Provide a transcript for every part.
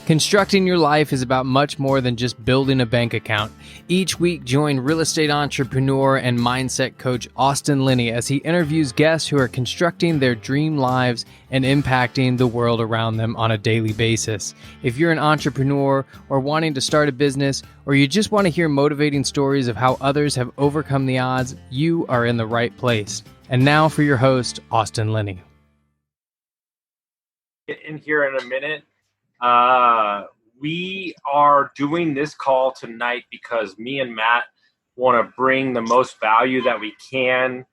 Constructing your life is about much more than just building a bank account. Each week, join real estate entrepreneur and mindset coach Austin Linney as he interviews guests who are constructing their dream lives and impacting the world around them on a daily basis. If you're an entrepreneur or wanting to start a business, or you just want to hear motivating stories of how others have overcome the odds, you are in the right place. And now for your host, Austin Linney. Get in here in a minute. We are doing this call tonight because me and Matt want to bring the most value that we can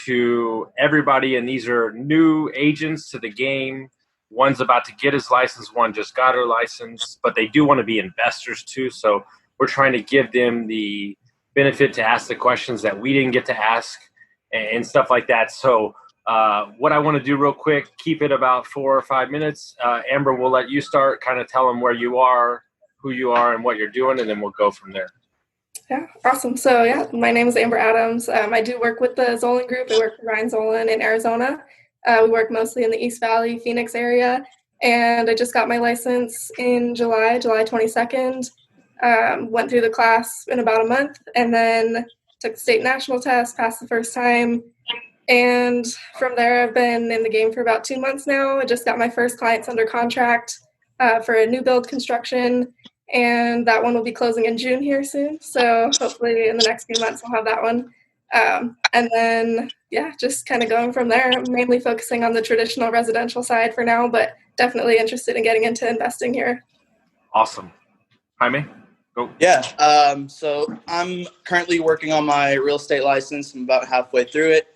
to everybody. And these are new agents to the game. One's about to get his license. One just got her license, but they do want to be investors too. So we're trying to give them the benefit to ask the questions that we didn't get to ask and stuff like that. So what I want to do real quick, keep it about 4 or 5 minutes. Amber, we'll let you start, kind of tell them where you are, who you are, and what you're doing, and then we'll go from there. Yeah, awesome. So my name is Amber Adams. I do work with the Zolan Group. I work for Ryan Zolan in Arizona. We work mostly in the East Valley, Phoenix area, and I just got my license in July 22nd. Went through the class in about a month, and then took the state national test, passed the first time. And from there, I've been in the game for about 2 months now. I just got my first clients under contract for a new build construction, and that one will be closing in June here soon. So hopefully in the next few months, we'll have that one. And then, just kind of going from there. I'm mainly focusing on the traditional residential side for now, but definitely interested in getting into investing here. Awesome. Jaime, go. Yeah, so I'm currently working on my real estate license. I'm about halfway through it.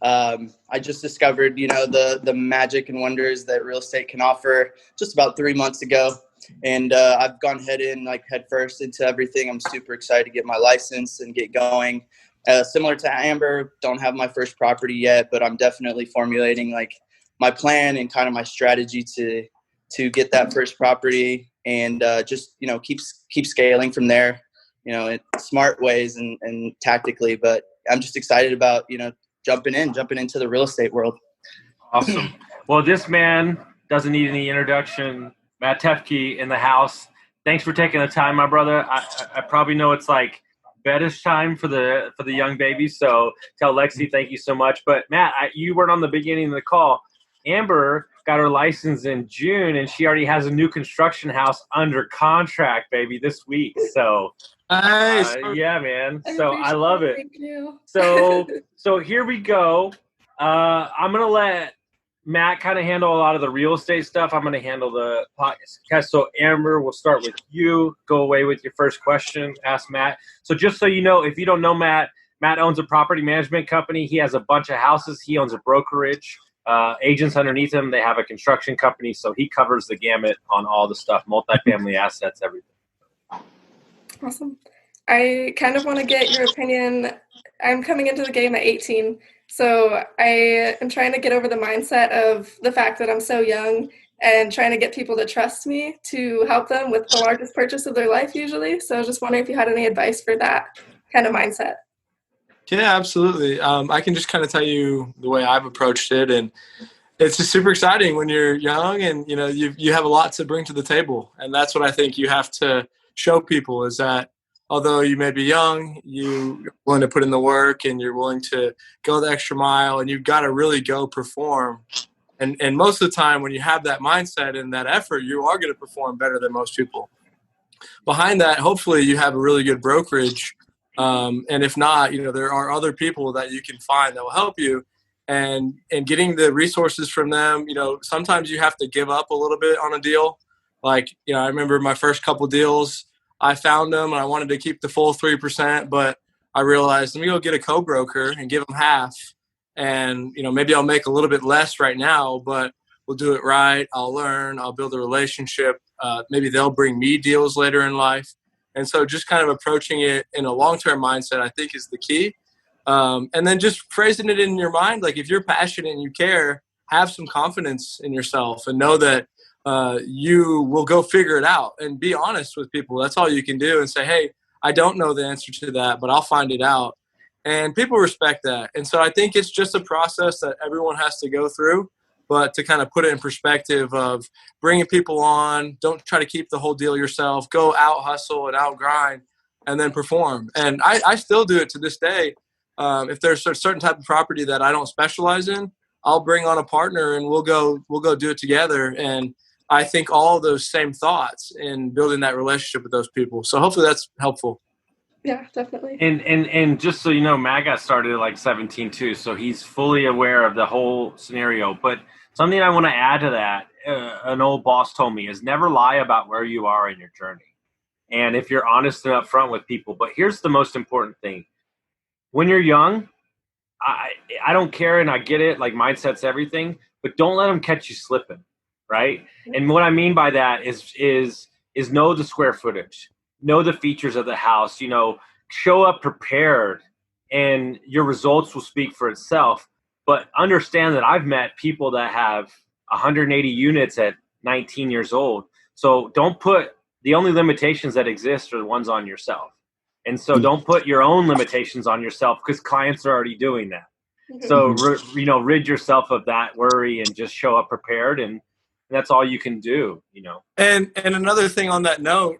I just discovered, the magic and wonders that real estate can offer just about 3 months ago. And I've gone head first into everything. I'm super excited to get my license and get going. Similar to Amber, don't have my first property yet, but I'm definitely formulating my plan and kind of my strategy to get that first property and just, keep scaling from there, in smart ways and tactically. But I'm just excited about, jumping into the real estate world. Awesome. Well, this man doesn't need any introduction. Matt Teifke in the house. Thanks for taking the time, my brother. I probably know it's like beddish time for the young baby, so tell Lexi thank you so much. But Matt, you weren't on the beginning of the call. Amber got her license in June, and she already has a new construction house under contract, baby, this week. So nice. Yeah, man. So I love it. Thank you. So here we go. I'm going to let Matt kind of handle a lot of the real estate stuff. I'm going to handle the podcast. So Amber, we'll start with you. Go away with your first question. Ask Matt. So just so you know, if you don't know Matt owns a property management company. He has a bunch of houses. He owns a brokerage. Agents underneath him, they have a construction company. So he covers the gamut on all the stuff, multifamily assets, everything. Awesome. I kind of want to get your opinion. I'm coming into the game at 18, so I am trying to get over the mindset of the fact that I'm so young and trying to get people to trust me to help them with the largest purchase of their life usually. So I was just wondering if you had any advice for that kind of mindset. Yeah, absolutely. I can just kind of tell you the way I've approached it, and it's just super exciting when you're young and you have a lot to bring to the table, and that's what I think you have to show people is that although you may be young, you're willing to put in the work and you're willing to go the extra mile, and you've got to really go perform. And most of the time when you have that mindset and that effort, you are going to perform better than most people. Behind that, hopefully you have a really good brokerage. And if not, there are other people that you can find that will help you, and getting the resources from them. Sometimes you have to give up a little bit on a deal. I remember my first couple deals, I found them and I wanted to keep the full 3%, but I realized, let me go get a co-broker and give them half. And, maybe I'll make a little bit less right now, but we'll do it right. I'll learn, I'll build a relationship. Maybe they'll bring me deals later in life. And so just kind of approaching it in a long-term mindset, I think, is the key. And then just phrasing it in your mind. If you're passionate and you care, have some confidence in yourself and know that you will go figure it out, and be honest with people. That's all you can do, and say, hey, I don't know the answer to that, but I'll find it out. And people respect that. And so I think it's just a process that everyone has to go through. but to kind of put it in perspective of bringing people on. Don't try to keep the whole deal yourself. Go out hustle and out grind and then perform. And I still do it to this day. If there's a certain type of property that I don't specialize in, I'll bring on a partner and we'll go do it together. And I think all those same thoughts in building that relationship with those people. So hopefully that's helpful. Yeah, definitely. And just so you know, Matt got started at like 17 too, so he's fully aware of the whole scenario. But something I want to add to that, an old boss told me, is never lie about where you are in your journey. And if you're honest and upfront with people. But here's the most important thing. When you're young, I don't care, and I get it, like mindset's everything, but don't let them catch you slipping, right? And what I mean by that is know the square footage. Know the features of the house, show up prepared and your results will speak for itself. But understand that I've met people that have 180 units at 19 years old. So don't put the only limitations that exist are the ones on yourself. And so don't put your own limitations on yourself because clients are already doing that. So, rid yourself of that worry and just show up prepared. And that's all you can do, And another thing on that note,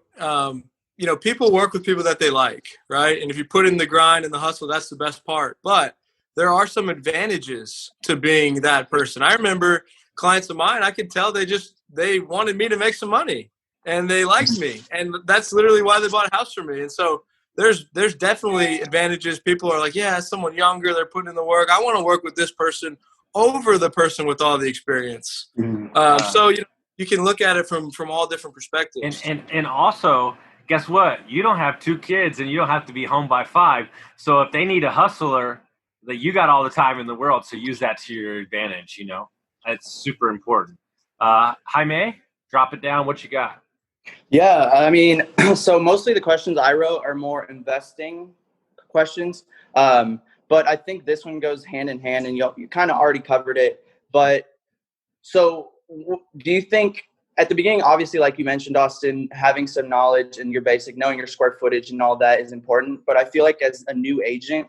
people work with people that they like, right? And if you put in the grind and the hustle, that's the best part. But there are some advantages to being that person. I remember clients of mine, I could tell they wanted me to make some money and they liked me. And that's literally why they bought a house from me. And so there's definitely advantages. People are like, yeah, someone younger, they're putting in the work. I want to work with this person over the person with all the experience. So you can look at it from all different perspectives. And also, guess what? You don't have 2 kids and you don't have to be home by 5. So if they need a hustler, that you got all the time in the world, so use that to your advantage, That's super important. Jaime, drop it down. What you got? Yeah, I mean, so mostly the questions I wrote are more investing questions. But I think this one goes hand in hand, and you kind of already covered it. But so do you think at the beginning, obviously, like you mentioned, Austin, having some knowledge and knowing your square footage and all that is important. But I feel like as a new agent,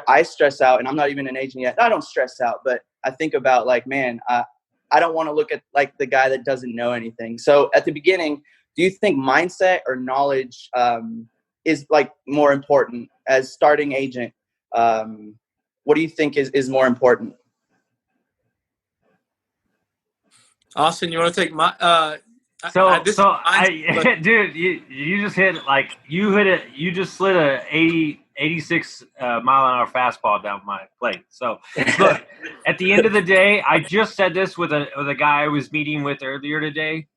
I stress out, and I'm not even an agent yet. I don't stress out, but I think about like, man, I don't want to look at like the guy that doesn't know anything. So at the beginning, do you think mindset or knowledge is like more important as starting agent? What do you think is more important? Austin, you want to take my dude, you just hit you just slid a 86 mile-an-hour fastball down my plate. So look, at the end of the day, I just said this with a guy I was meeting with earlier today.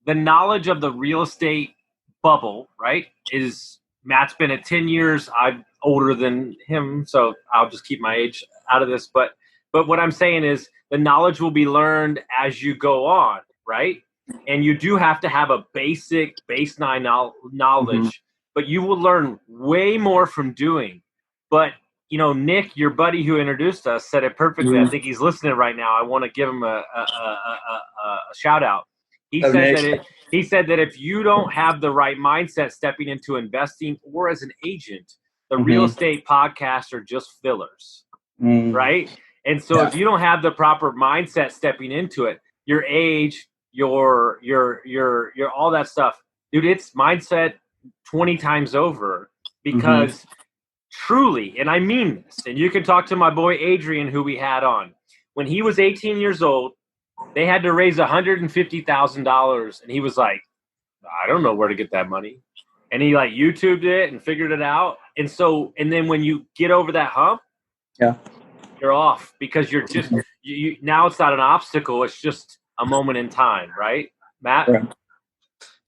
The knowledge of the real estate bubble, right, is Matt's been at 10 years. I'm older than him, so I'll just keep my age out of this. But what I'm saying is the knowledge will be learned as you go on, right? And you do have to have a baseline knowledge, but you will learn way more from doing. But, Nick, your buddy who introduced us, said it perfectly. I think he's listening right now. I want to give him a shout out. He said that if you don't have the right mindset stepping into investing or as an agent, the real estate podcasts are just fillers, right? And so if you don't have the proper mindset stepping into it, your age, your all that stuff, dude, it's mindset 20 times over because truly, and I mean this, and you can talk to my boy Adrian, who we had on, when he was 18 years old, they had to raise $150,000, and he was like, I don't know where to get that money. And he like YouTubed it and figured it out. And then when you get over that hump, you're off because you're just you now it's not an obstacle, it's just a moment in time, right, Matt?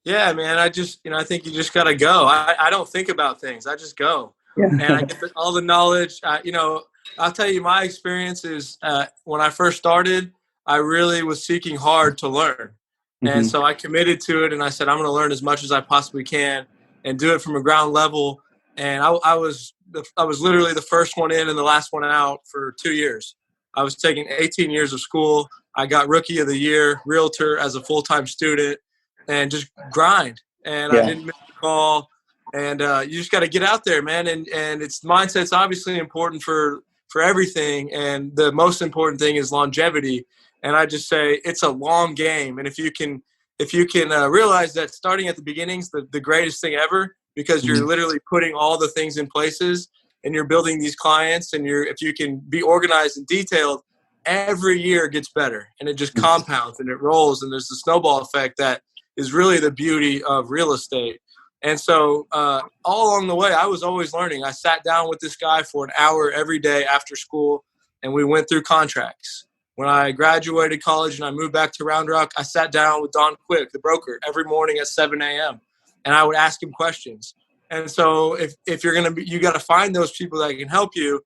Yeah, man. I think you just gotta go. I don't think about things. I just go, and I get all the knowledge. I'll tell you, my experience is when I first started, I really was seeking hard to learn, and so I committed to it. And I said, I'm going to learn as much as I possibly can and do it from a ground level. And I was literally the first one in and the last one out for 2 years. I was taking 18 years of school. I got Rookie of the Year, Realtor as a full-time student, and just grind. And I didn't miss a call. And you just got to get out there, man. And mindset's obviously important for everything. And the most important thing is longevity. And I just say it's a long game. And if you can realize that starting at the beginning is the greatest thing ever, because you're literally putting all the things in places and you're building these clients, and if you can be organized and detailed, every year gets better, and it just compounds and it rolls, and there's the snowball effect that is really the beauty of real estate. And so all along the way, I was always learning. I sat down with this guy for an hour every day after school, and we went through contracts. When I graduated college and I moved back to Round Rock, I sat down with Don Quick, the broker, every morning at 7 a.m. and I would ask him questions. And so if you're going to you got to find those people that can help you.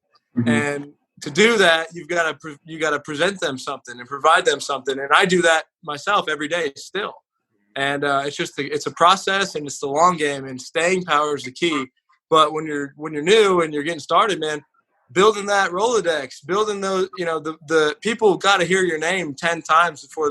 And to do that, you got to present them something and provide them something. And I do that myself every day still. And it's a process, and it's the long game, and staying power is the key. But when you're new and you're getting started, man, building that Rolodex, building those, the people got to hear your name 10 times before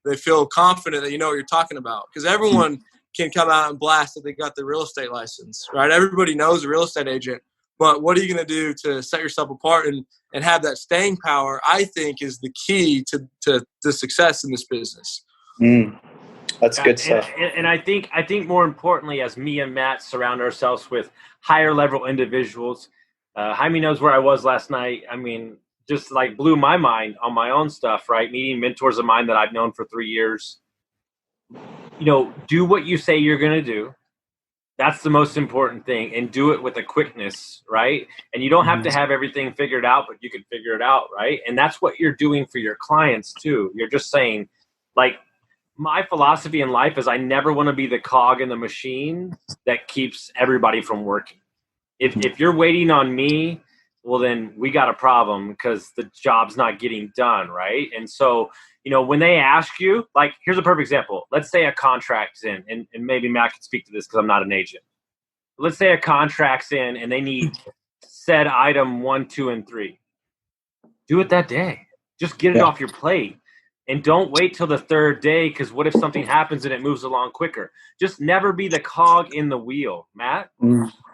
they feel confident that you know what you're talking about. Because everyone can come out and blast that they got the real estate license, right? Everybody knows a real estate agent. But what are you going to do to set yourself apart and have that staying power, I think, is the key to success in this business. That's good stuff. And I think more importantly, as me and Matt surround ourselves with higher level individuals, Jaime knows where I was last night. I mean, just like blew my mind on my own stuff, right? Meeting mentors of mine that I've known for 3 years. Do what you say you're going to do. That's the most important thing, and do it with a quickness, right? And you don't have to have everything figured out, but you can figure it out, right? And that's what you're doing for your clients too. You're just saying, like, my philosophy in life is I never want to be the cog in the machine that keeps everybody from working. If you're waiting on me, well, then we got a problem because the job's not getting done, right? And so, when they ask you, like, here's a perfect example. Let's say a contract's in, and maybe Matt can speak to this because I'm not an agent. Let's say a contract's in and they need said item 1, 2, and 3. Do it that day. Just get it off your plate. And don't wait till the third day, because what if something happens and it moves along quicker? Just never be the cog in the wheel, Matt.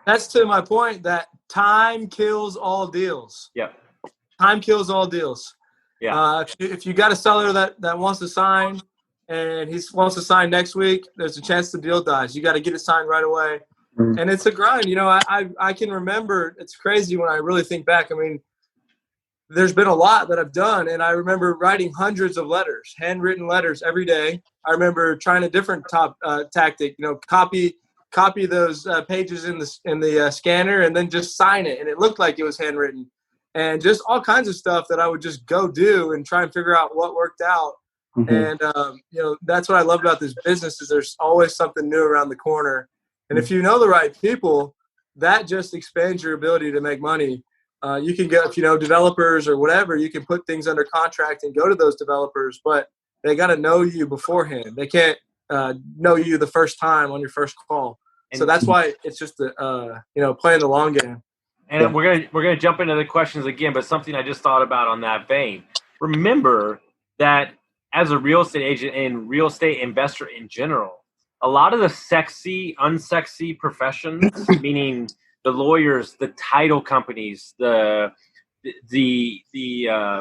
That's to my point that time kills all deals. Yeah. Time kills all deals. Yeah. If you got a seller that wants to sign and he wants to sign next week, there's a chance the deal dies. You got to get it signed right away. And it's a grind. I can remember, it's crazy when I really think back. I mean, there's been a lot that I've done, and I remember writing hundreds of letters, handwritten letters every day. I remember trying a different tactic, copy those pages in the scanner and then just sign it, and it looked like it was handwritten. And just all kinds of stuff that I would just go do and try and figure out what worked out. And that's what I love about this business, is there's always something new around the corner. And if you know the right people, that just expands your ability to make money. You can get, developers or whatever, you can put things under contract and go to those developers, but they got to know you beforehand. They can't know you the first time on your first call. So that's why it's just playing the long game. And we're gonna jump into the questions again, but something I just thought about on that vein. Remember that as a real estate agent and real estate investor in general, a lot of the sexy, unsexy professions, meaning the lawyers, the title companies, the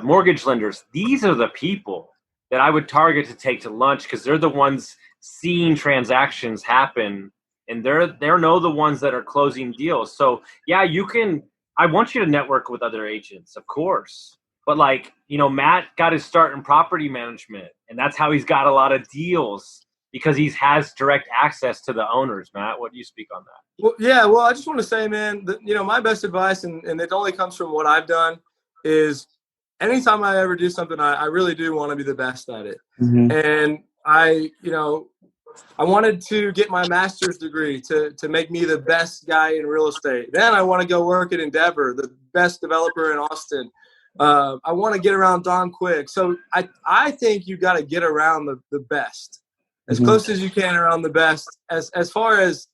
mortgage lenders, these are the people that I would target to take to lunch, because they're the ones seeing transactions happen. And they're the ones that are closing deals. So yeah, I want you to network with other agents, of course. But Matt got his start in property management, and that's how he's got a lot of deals, because he has direct access to the owners. Matt, what do you speak on that? Well, I just want to say, man, that, my best advice, and it only comes from what I've done, is anytime I ever do something, I really do want to be the best at it. And I wanted to get my master's degree to make me the best guy in real estate. Then I want to go work at Endeavor, the best developer in Austin. I want to get around Don Quick. So I think you got to get around the best, as close as you can around the best, as far as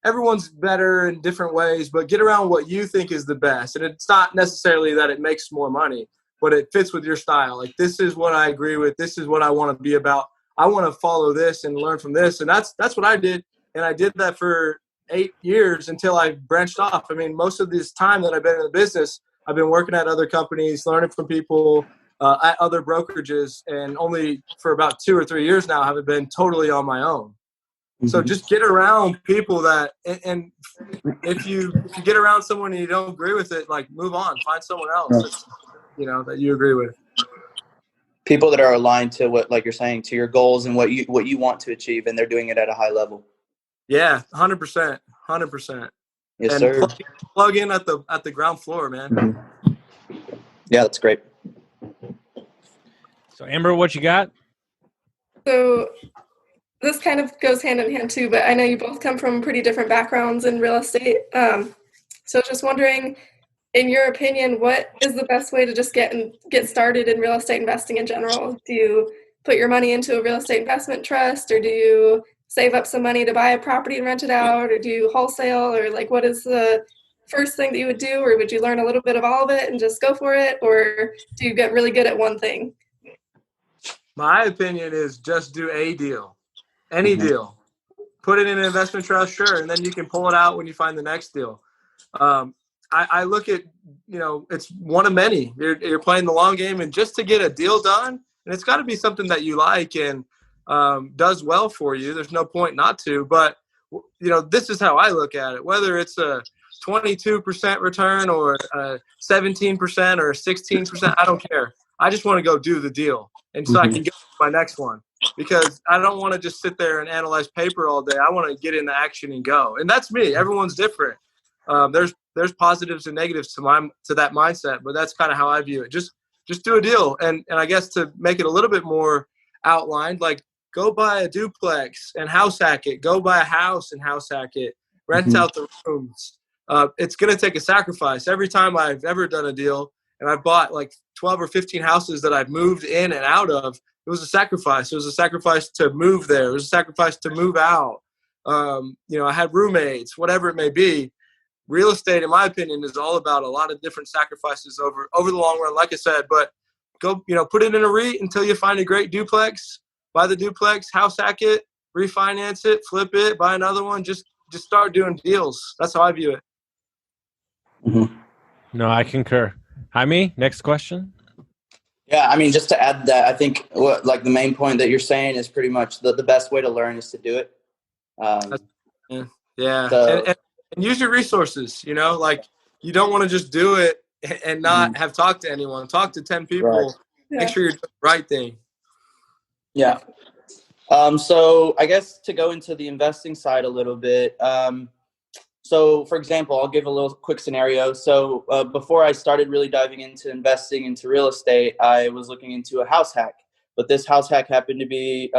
everyone's better in different ways, but get around what you think is the best. And it's not necessarily that it makes more money, but it fits with your style. Like, this is what I agree with. This is what I want to be about. I want to follow this and learn from this. And that's what I did. And I did that for 8 years until I branched off. I mean, most of this time that I've been in the business, I've been working at other companies, learning from people, at other brokerages, and only for about 2 or 3 years now have it been totally on my own. Mm-hmm. So just get around people that, and if you get around someone and you don't agree with it, like move on, find someone else that's, that you agree with. People that are aligned to what, like you're saying, to your goals and what you want to achieve, and they're doing it at a high level. Yeah, 100%, 100%. Yes, and sir. Plug in at the ground floor, man. Mm-hmm. Yeah, that's great. So Amber, what you got? So this kind of goes hand in hand too, but I know you both come from pretty different backgrounds in real estate. So just wondering, in your opinion, what is the best way to just get started in real estate investing in general? Do you put your money into a real estate investment trust, or do you save up some money to buy a property and rent it out, or do you wholesale, or like what is the first thing that you would do, or would you learn a little bit of all of it and just go for it, or do you get really good at one thing? My opinion is just do a deal, any deal. Put it in an investment trust, sure, and then you can pull it out when you find the next deal. I look at, it's one of many. You're playing the long game, and just to get a deal done, and it's got to be something that you like and does well for you. There's no point not to, but this is how I look at it. Whether it's a 22% return or a 17% or 16%, I don't care. I just want to go do the deal, and so I can get to my next one, because I don't want to just sit there and analyze paper all day. I want to get into action and go, and that's me. Everyone's different. There's positives and negatives to that mindset, but that's kind of how I view it. Just do a deal, and I guess to make it a little bit more outlined, like go buy a duplex and house hack it. Go buy a house and house hack it. Rent out the rooms. It's going to take a sacrifice. Every time I've ever done a deal, and I've bought like 12 or 15 houses that I've moved in and out of, it was a sacrifice. It was a sacrifice to move there. It was a sacrifice to move out. I had roommates, whatever it may be. Real estate, in my opinion, is all about a lot of different sacrifices over the long run, like I said. But go, put it in a REIT until you find a great duplex. Buy the duplex, house hack it, refinance it, flip it, buy another one. Just start doing deals. That's how I view it. Mm-hmm. No, I concur. Jaime, next question. Yeah, I mean, just to add that, I think the main point that you're saying is pretty much the best way to learn is to do it. Yeah. So, and use your resources, like you don't want to just do it and not have talked to anyone. Talk to 10 people. Right. Make sure you're doing the right thing. Yeah. So I guess to go into the investing side a little bit. So for example, I'll give a little quick scenario. So before I started really diving into investing into real estate, I was looking into a house hack, but this house hack happened to be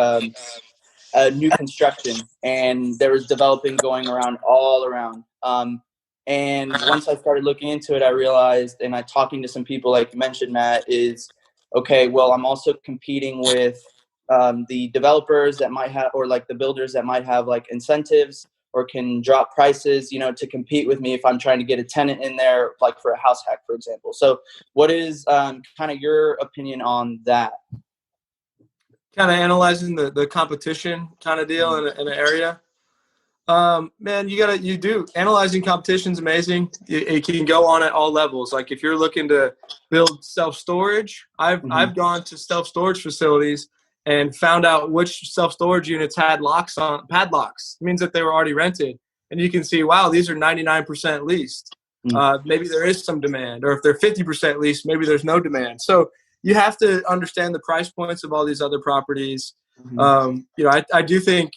a new construction, and there was developing going around all around. And once I started looking into it, I realized, and I talking to some people like you mentioned, Matt, is okay, well, I'm also competing with the developers that might have, or like the builders that might have like incentives or can drop prices, to compete with me if I'm trying to get a tenant in there, like for a house hack, for example. So what is kind of your opinion on that? Kind of analyzing the competition kind of deal in an area. Man, analyzing competition is amazing. It can go on at all levels. Like if you're looking to build self-storage, I've gone to self-storage facilities and found out which self-storage units had padlocks. It means that they were already rented. And you can see, wow, these are 99% leased. Maybe there is some demand. Or if they're 50% leased, maybe there's no demand. So you have to understand the price points of all these other properties. I do think,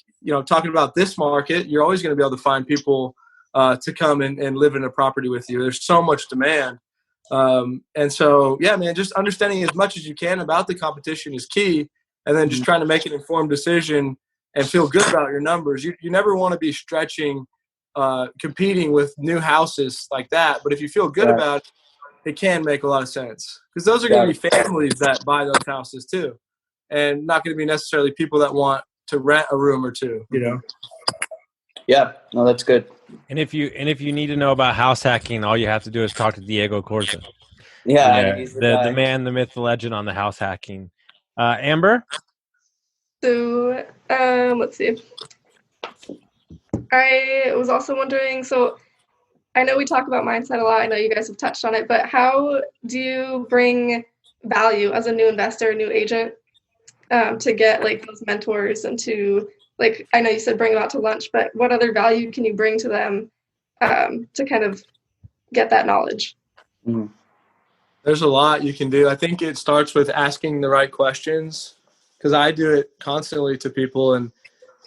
talking about this market, you're always going to be able to find people to come and live in a property with you. There's so much demand. And so, yeah, man, just understanding as much as you can about the competition is key. And then just trying to make an informed decision and feel good about your numbers. You never want to be stretching, competing with new houses like that. But if you feel good about it, it can make a lot of sense. Because those are going to be families that buy those houses too. And not going to be necessarily people that want to rent a room or two, Yeah, no, that's good. And if you need to know about house hacking, all you have to do is talk to Diego Corza. Yeah, he's the man, the myth, the legend on the house hacking. Amber? So, let's see. I was also wondering, so I know we talk about mindset a lot. I know you guys have touched on it, but how do you bring value as a new investor, new agent, to get like those mentors and to, like, I know you said bring them out to lunch, but what other value can you bring to them to kind of get that knowledge? There's a lot you can do. I think it starts with asking the right questions, because I do it constantly to people. And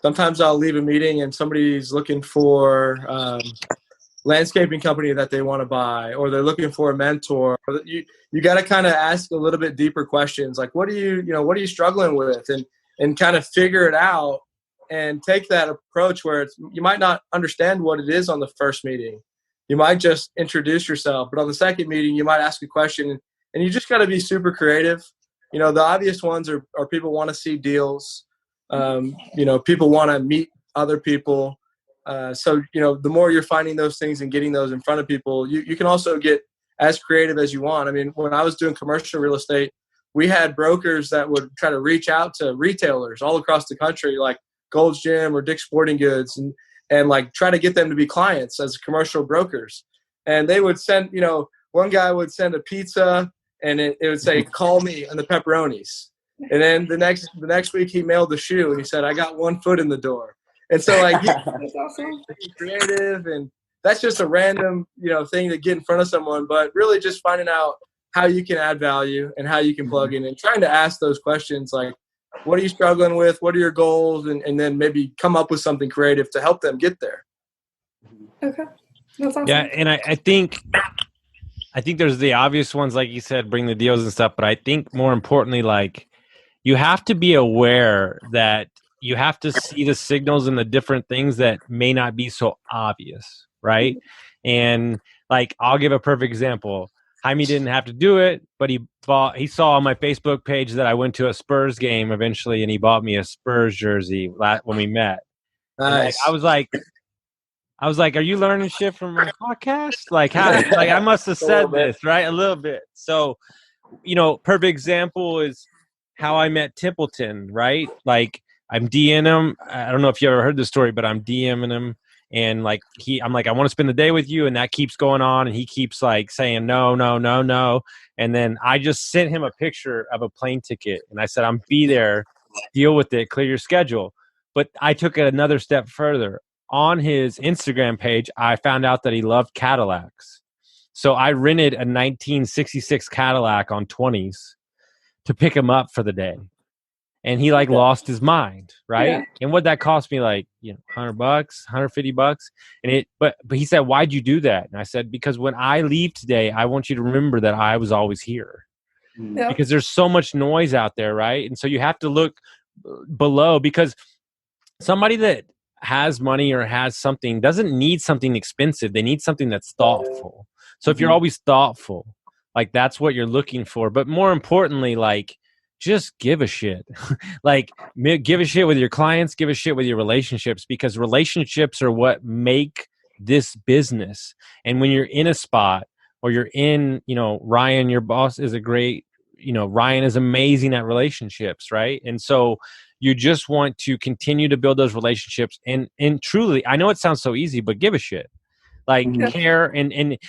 sometimes I'll leave a meeting and somebody's looking for landscaping company that they want to buy, or they're looking for a mentor. You got to kind of ask a little bit deeper questions, like what are you struggling with, and kind of figure it out, and take that approach where you might not understand what it is on the first meeting. You might just introduce yourself, but on the second meeting you might ask a question, and you just got to be super creative. The obvious ones are people want to see deals. People want to meet other people. So the more you're finding those things and getting those in front of people, you can also get as creative as you want. I mean, when I was doing commercial real estate, we had brokers that would try to reach out to retailers all across the country, like Gold's Gym or Dick's Sporting Goods, and like try to get them to be clients as commercial brokers. And they would send, one guy would send a pizza, and it would say, "Call me," and the pepperonis. And then the next week he mailed the shoe, and he said, "I got 1 foot in the door." And so like That's awesome. creative, and that's just a random, thing to get in front of someone, but really just finding out how you can add value and how you can plug in, and trying to ask those questions like, what are you struggling with? What are your goals? And then maybe come up with something creative to help them get there. Okay. That's awesome. Yeah, and I think there's the obvious ones, like you said, bring the deals and stuff. But I think more importantly, like, you have to be aware that you have to see the signals and the different things that may not be so obvious, right? And like, I'll give a perfect example. Jaime didn't have to do it, but he saw on my Facebook page that I went to a Spurs game eventually, and he bought me a Spurs jersey when we met. Nice. I was like, are you learning shit from my podcast? Like, how? Like, I must have said this, right? A little bit. So, perfect example is how I met Templeton, right? Like, I'm DMing him. I don't know if you ever heard this story, but I'm DMing him. And like, I'm like, I want to spend the day with you. And that keeps going on. And he keeps like saying, no, no, no, no. And then I just sent him a picture of a plane ticket. And I said, I'm be there, deal with it, clear your schedule. But I took it another step further. On his Instagram page, I found out that he loved Cadillacs. So I rented a 1966 Cadillac on 20s to pick him up for the day. And he like lost his mind, right? Yeah. And what that cost me, like, $100, $150. And but he said, "Why'd you do that?" And I said, "Because when I leave today, I want you to remember that I was always here." Yeah. Because there's so much noise out there, right? And so you have to look below, because somebody that has money or has something doesn't need something expensive. They need something that's thoughtful. So if you're always thoughtful, like, that's what you're looking for. But more importantly, like, just give a shit. Like, give a shit with your clients, give a shit with your relationships, because relationships are what make this business. And when you're in a spot, or you're in, Ryan, your boss, is a great, Ryan is amazing at relationships, right? And so you just want to continue to build those relationships, and truly, I know it sounds so easy, but give a shit. Like, care and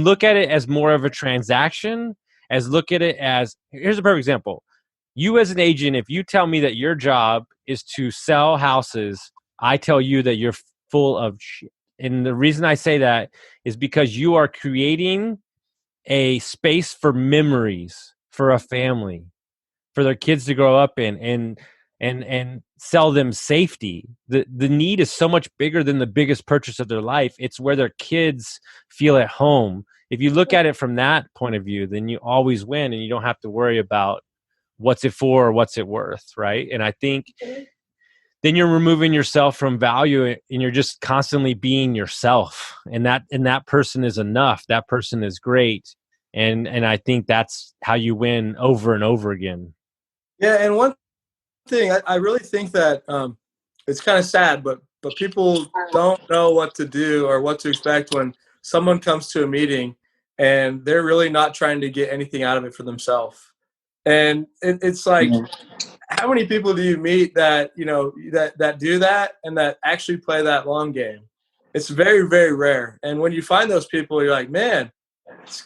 look at it as more of a transaction, as look at it as, here's a perfect example. You as an agent, if you tell me that your job is to sell houses, I tell you that you're full of shit. And the reason I say that is because you are creating a space for memories for a family, for their kids to grow up in, and sell them safety. The need is so much bigger than the biggest purchase of their life. It's where their kids feel at home. If you look at it from that point of view, then you always win, and you don't have to worry about what's it for or what's it worth, right? And I think then you're removing yourself from value, and you're just constantly being yourself. And that person is enough. That person is great. And I think that's how you win over and over again. Yeah, and one thing, I really think that it's kind of sad, but people don't know what to do or what to expect when someone comes to a meeting and they're really not trying to get anything out of it for themselves. And it's like, how many people do you meet that, that do that and that actually play that long game? It's very, very rare. And when you find those people, you're like, man,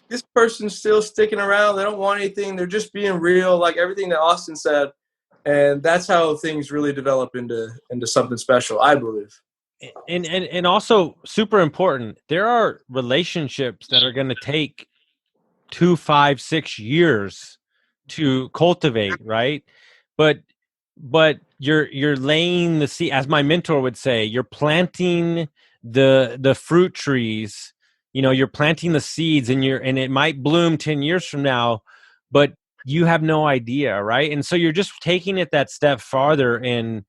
this person's still sticking around. They don't want anything. They're just being real, like everything that Austin said. And that's how things really develop into something special, I believe. And also super important, there are relationships that are going to take 2, 5, 6 years to cultivate, right? But you're laying the seed, as my mentor would say, you're planting the fruit trees. You're planting the seeds, and it might bloom 10 years from now, but you have no idea, right? And so you're just taking it that step farther and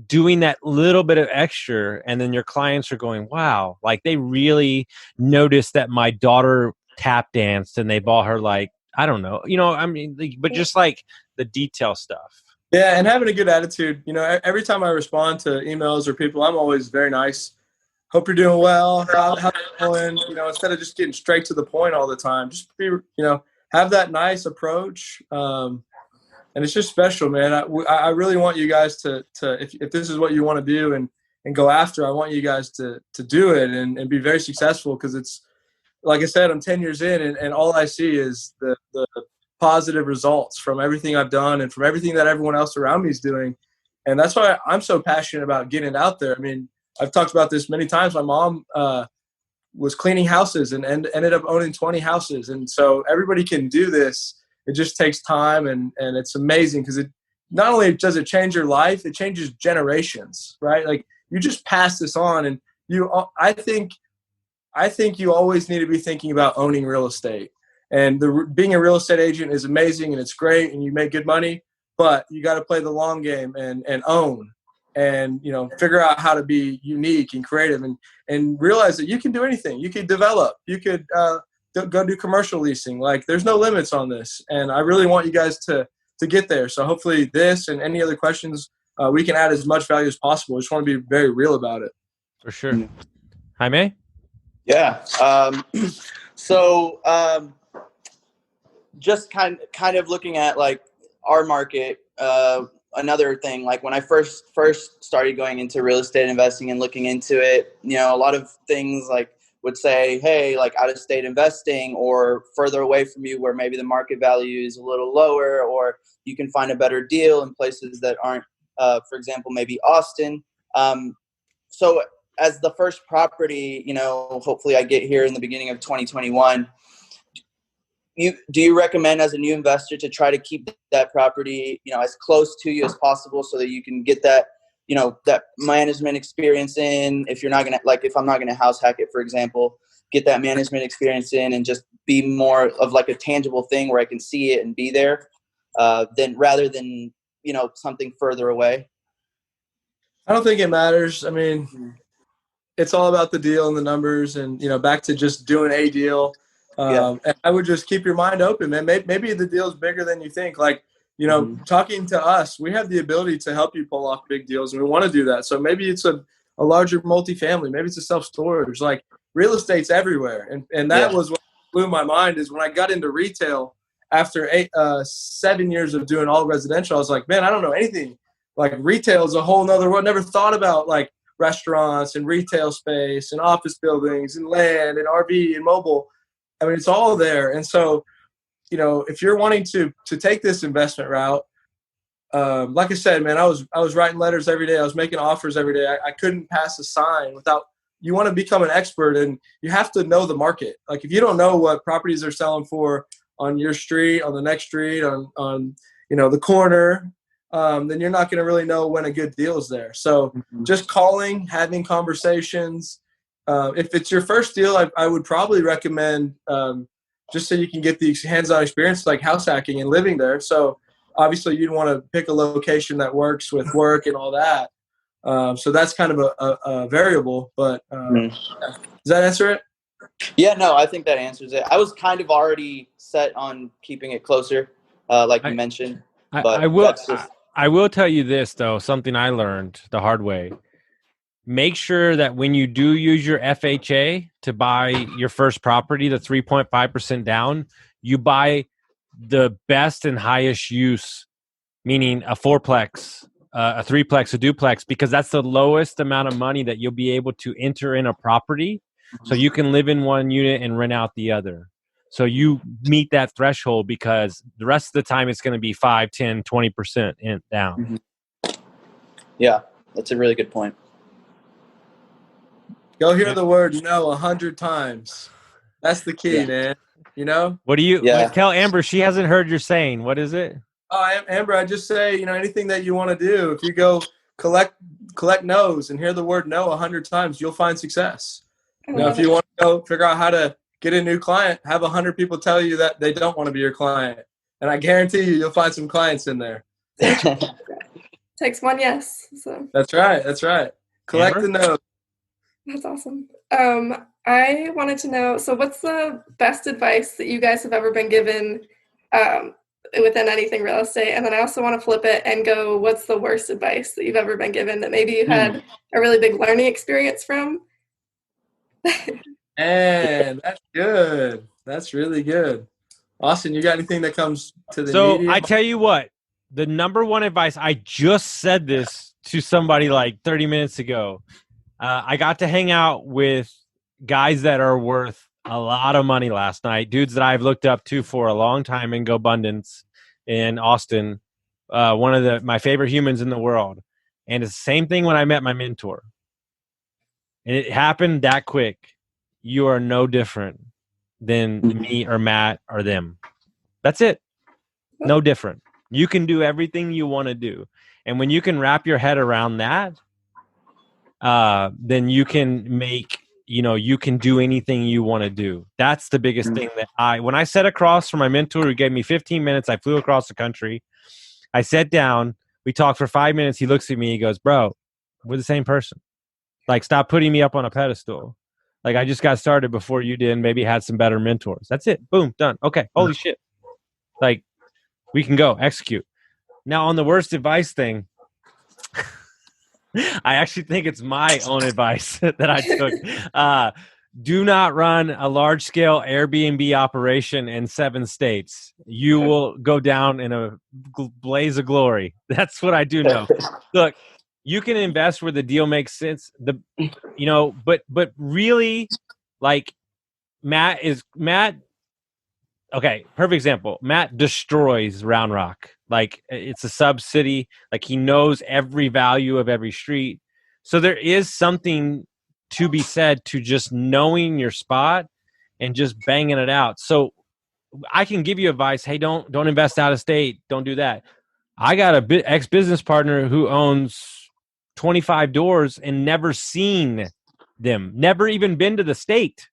doing that little bit of extra, and then your clients are going, wow, like they really noticed that my daughter tap danced and they bought her, like, I don't know, I mean, but just like the detail stuff. Yeah, and having a good attitude. Every time I respond to emails or people, I'm always very nice. Hope you're doing well. How's it going? Instead of just getting straight to the point all the time, just be, have that nice approach. And it's just special, man. I really want you guys to if this is what you want to do and go after, I want you guys to do it and be very successful, because it's, like I said, I'm 10 years in, and all I see is the positive results from everything I've done and from everything that everyone else around me is doing. And that's why I'm so passionate about getting it out there. I mean, I've talked about this many times. My mom was cleaning houses and ended up owning 20 houses. And so everybody can do this. It just takes time, and it's amazing, because it not only does it change your life, it changes generations, right? Like, you just pass this on, and I think you always need to be thinking about owning real estate. And being a real estate agent is amazing, and it's great, and you make good money, but you got to play the long game and own, and figure out how to be unique and creative, and realize that you can do anything. You could develop. You could go do commercial leasing. Like, there's no limits on this, and I really want you guys to get there. So hopefully this and any other questions, we can add as much value as possible. I just want to be very real about it. For sure. Jaime? Yeah. Just kind of looking at like our market, another thing, like when I first started going into real estate investing and looking into it, a lot of things like would say, hey, like out of state investing, or further away from you where maybe the market value is a little lower, or you can find a better deal in places that aren't, for example, maybe Austin. So as the first property, hopefully I get here in the beginning of 2021, do you recommend as a new investor to try to keep that property, as close to you as possible, so that you can get that, that management experience in? If you're not going to, like, if I'm not going to house hack it, for example, get that management experience in and just be more of like a tangible thing where I can see it and be there, then rather than, something further away? I don't think it matters. I mean, it's all about the deal and the numbers, and, back to just doing a deal. And I would just keep your mind open, man. Maybe the deal's bigger than you think. Like, talking to us, we have the ability to help you pull off big deals, and we want to do that. So maybe it's a larger multifamily. Maybe it's a self-storage. Like, real estate's everywhere. And that was what blew my mind, is when I got into retail after 7 years of doing all residential, I was like, man, I don't know anything. Like, retail is a whole nother world. Never thought about, like, restaurants and retail space and office buildings and land and RV and mobile. I mean, it's all there. And so, if you're wanting to take this investment route, like I said, man, I was writing letters every day. I was making offers every day. I couldn't pass a sign without. You want to become an expert, and you have to know the market. Like, if you don't know what properties are selling for on your street, on the next street, on the corner, then you're not going to really know when a good deal is there. So just calling, having conversations. If it's your first deal, I would probably recommend, just so you can get the hands-on experience, like house hacking and living there. So obviously you'd want to pick a location that works with work and all that. So that's kind of a variable, but does that answer it? Yeah, no, I think that answers it. I was kind of already set on keeping it closer, like you mentioned. But I will tell you this, though, something I learned the hard way. Make sure that when you do use your FHA to buy your first property, the 3.5% down, you buy the best and highest use, meaning a fourplex, a threeplex, a duplex, because that's the lowest amount of money that you'll be able to enter in a property. So you can live in one unit and rent out the other. So you meet that threshold because the rest of the time it's going to be 5, 10, 20% down. Yeah, that's a really good point. Go hear the word no 100 times. That's the key, Yeah. man. You know? What do you Yeah. tell Amber? She hasn't heard your saying. What is it? Oh, Amber, I just say, you know, anything that you want to do, if you go collect no's and hear the word no 100 times, you'll find success. I You know, love if you it. want to go figure out how to get a new client, have 100 people tell you that they don't want to be your client. And I guarantee you'll find some clients in there. Takes one yes. So That's right. That's right. Collect Amber? the no's. that's awesome. I wanted to know, so what's the best advice that you guys have ever been given within anything real estate? And then I also want to flip it and go, what's the worst advice that you've ever been given that maybe you had a really big learning experience from? And that's good. That's really good. Austin, you got anything that comes to the So immediate? I tell you what, the number one advice, I just said this to somebody like 30 minutes ago. I got to hang out with guys that are worth a lot of money last night, dudes that I've looked up to for a long time in GoBundance in Austin, one of my favorite humans in the world. And it's the same thing when I met my mentor. And it happened that quick. You are no different than me or Matt or them. That's it. No different. You can do everything you want to do. And when you can wrap your head around that, then you can you can do anything you want to do. That's the biggest thing that when I sat across from my mentor who gave me 15 minutes, I flew across the country. I sat down, we talked for 5 minutes. He looks at me, he goes, bro, we're the same person. Like, stop putting me up on a pedestal. Like, I just got started before you did and maybe had some better mentors. That's it. Boom, done. Okay. Holy shit. Like, we can go execute. Now on the worst advice thing, I actually think it's my own advice that I took. Do not run a large-scale Airbnb operation in 7 states. You will go down in a blaze of glory. That's what I do know. Look, you can invest where the deal makes sense. But really, like Matt. Okay, perfect example. Matt destroys Round Rock. Like, it's a sub city. Like, he knows every value of every street. So there is something to be said to just knowing your spot and just banging it out. So I can give you advice. Hey, don't invest out of state. Don't do that. I got a ex-business partner who owns 25 doors and never seen them. Never even been to the state.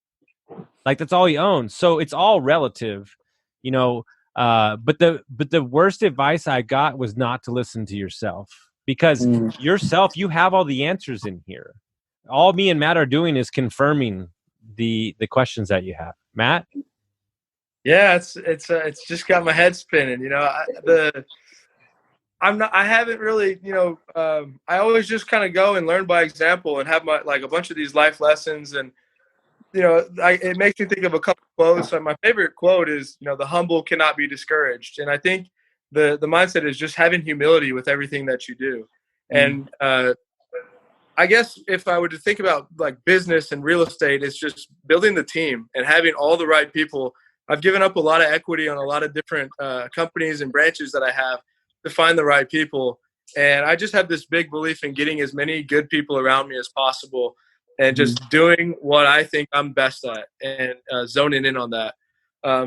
Like, that's all he owns. So it's all relative, but the worst advice I got was not to listen to yourself, because yourself, you have all the answers in here. All me and Matt are doing is confirming the questions that you have. Matt? Yeah, it's just got my head spinning. I haven't really, I always just kind of go and learn by example and have a bunch of these life lessons. And, it makes me think of a couple quotes. So my favorite quote is, the humble cannot be discouraged. And I think the mindset is just having humility with everything that you do. And, I guess if I were to think about like business and real estate, it's just building the team and having all the right people. I've given up a lot of equity on a lot of different companies and branches that I have to find the right people. And I just have this big belief in getting as many good people around me as possible and just doing what I think I'm best at and zoning in on that.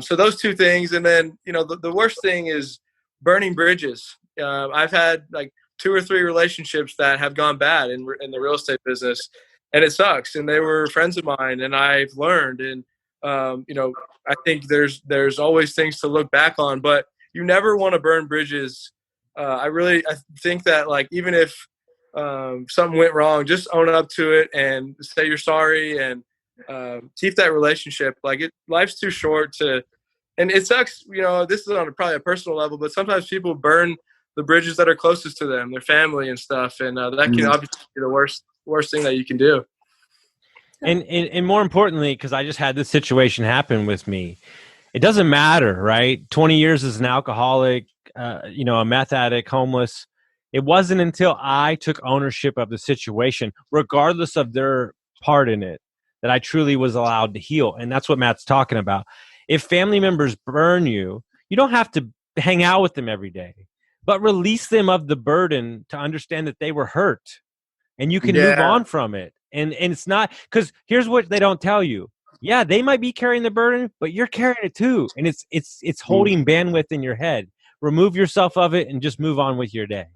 So those two things. And then, the worst thing is burning bridges. I've had like 2 or 3 relationships that have gone bad in the real estate business, and it sucks. And they were friends of mine, and I've learned. And I think there's always things to look back on, but you never want to burn bridges. I think that, like, even if something went wrong, just own up to it and say you're sorry and keep that relationship. Like, life's too short to. And it sucks, this is on probably a personal level, but sometimes people burn the bridges that are closest to them, their family and stuff. And that can obviously be the worst thing that you can do. And more importantly, because I just had this situation happen with me, it doesn't matter, right? 20 years as an alcoholic, a meth addict, homeless. It wasn't until I took ownership of the situation, regardless of their part in it, that I truly was allowed to heal. And that's what Matt's talking about. If family members burn you, you don't have to hang out with them every day, but release them of the burden to understand that they were hurt and you can move on from it. And it's not, because here's what they don't tell you. Yeah, they might be carrying the burden, but you're carrying it too. And it's holding bandwidth in your head. Remove yourself of it and just move on with your day.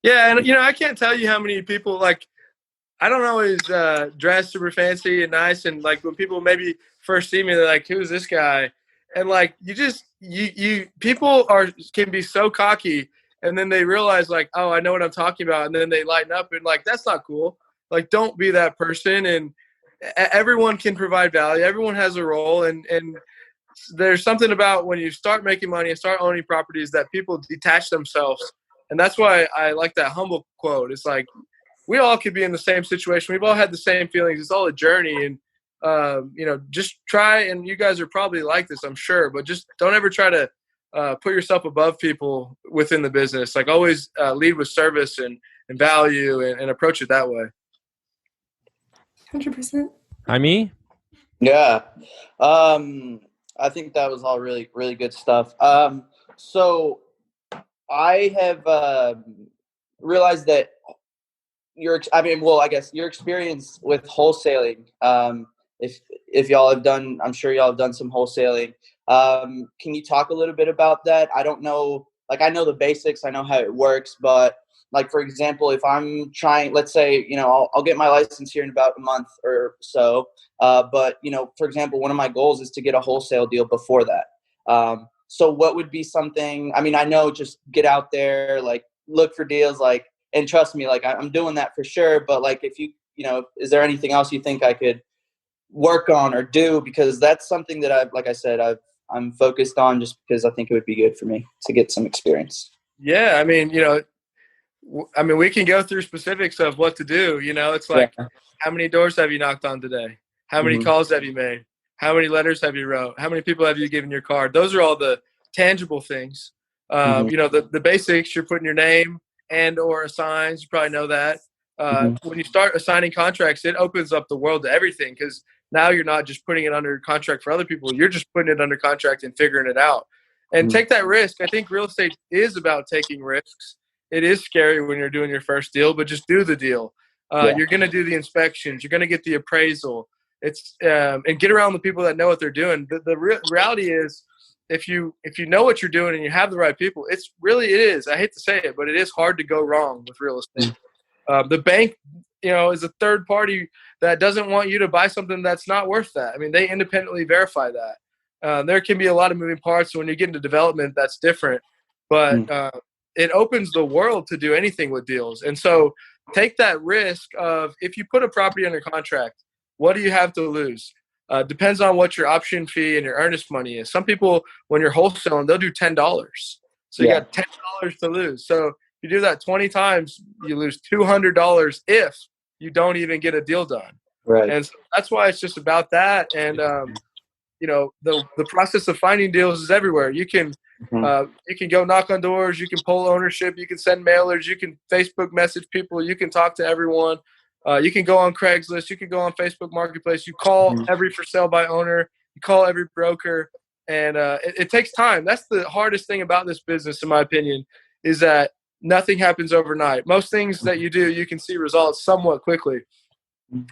Yeah, and I can't tell you how many people, like, I don't always dress super fancy and nice, and like when people maybe first see me, they're like, "Who's this guy?" And like you people can be so cocky, and then they realize like, "Oh, I know what I'm talking about," and then they lighten up and like, "That's not cool." Like, don't be that person. And everyone can provide value. Everyone has a role, and there's something about when you start making money and start owning properties that people detach themselves. And that's why I like that humble quote. It's like, we all could be in the same situation. We've all had the same feelings. It's all a journey. And, just try, and you guys are probably like this, I'm sure, but just don't ever try to put yourself above people within the business. Like, always lead with service and value and approach it that way. 100%. Jaime? Yeah. I think that was all really, really good stuff. So I have realized that I guess your experience with wholesaling, if y'all have done, I'm sure y'all have done some wholesaling. Can you talk a little bit about that? I don't know, like, I know the basics, I know how it works, but like, for example, if I'm trying, let's say, I'll get my license here in about a month or so. But, for example, one of my goals is to get a wholesale deal before that. So what would be something, I know just get out there, like, look for deals, like, and trust me, like, I'm doing that for sure. But like, if is there anything else you think I could work on or do? Because that's something that I'm focused on, just because I think it would be good for me to get some experience. Yeah. We can go through specifics of what to do. It's like, how many doors have you knocked on today? How many calls have you made? How many letters have you wrote? How many people have you given your card? Those are all the tangible things. The basics, you're putting your name and or assigns. You probably know that. When you start assigning contracts, it opens up the world to everything, because now you're not just putting it under contract for other people. You're just putting it under contract and figuring it out. And take that risk. I think real estate is about taking risks. It is scary when you're doing your first deal, but just do the deal. You're going to do the inspections. You're going to get the appraisal. And get around the people that know what they're doing. The reality is, if you know what you're doing and you have the right people, it is. I hate to say it, but it is hard to go wrong with real estate. The bank, is a third party that doesn't want you to buy something that's not worth that. They independently verify that. There can be a lot of moving parts. So when you get into development, that's different. But it opens the world to do anything with deals. And so take that risk of, if you put a property under contract, what do you have to lose? Depends on what your option fee and your earnest money is. Some people, when you're wholesaling, they'll do $10. So you got $10 to lose. So if you do that 20 times, you lose $200 if you don't even get a deal done. Right. And so that's why it's just about that. And, the process of finding deals is everywhere. You can go knock on doors. You can poll ownership. You can send mailers. You can Facebook message people. You can talk to everyone. You can go on Craigslist. You can go on Facebook Marketplace. You call every for sale by owner. You call every broker. And it takes time. That's the hardest thing about this business, in my opinion, is that nothing happens overnight. Most things that you do, you can see results somewhat quickly,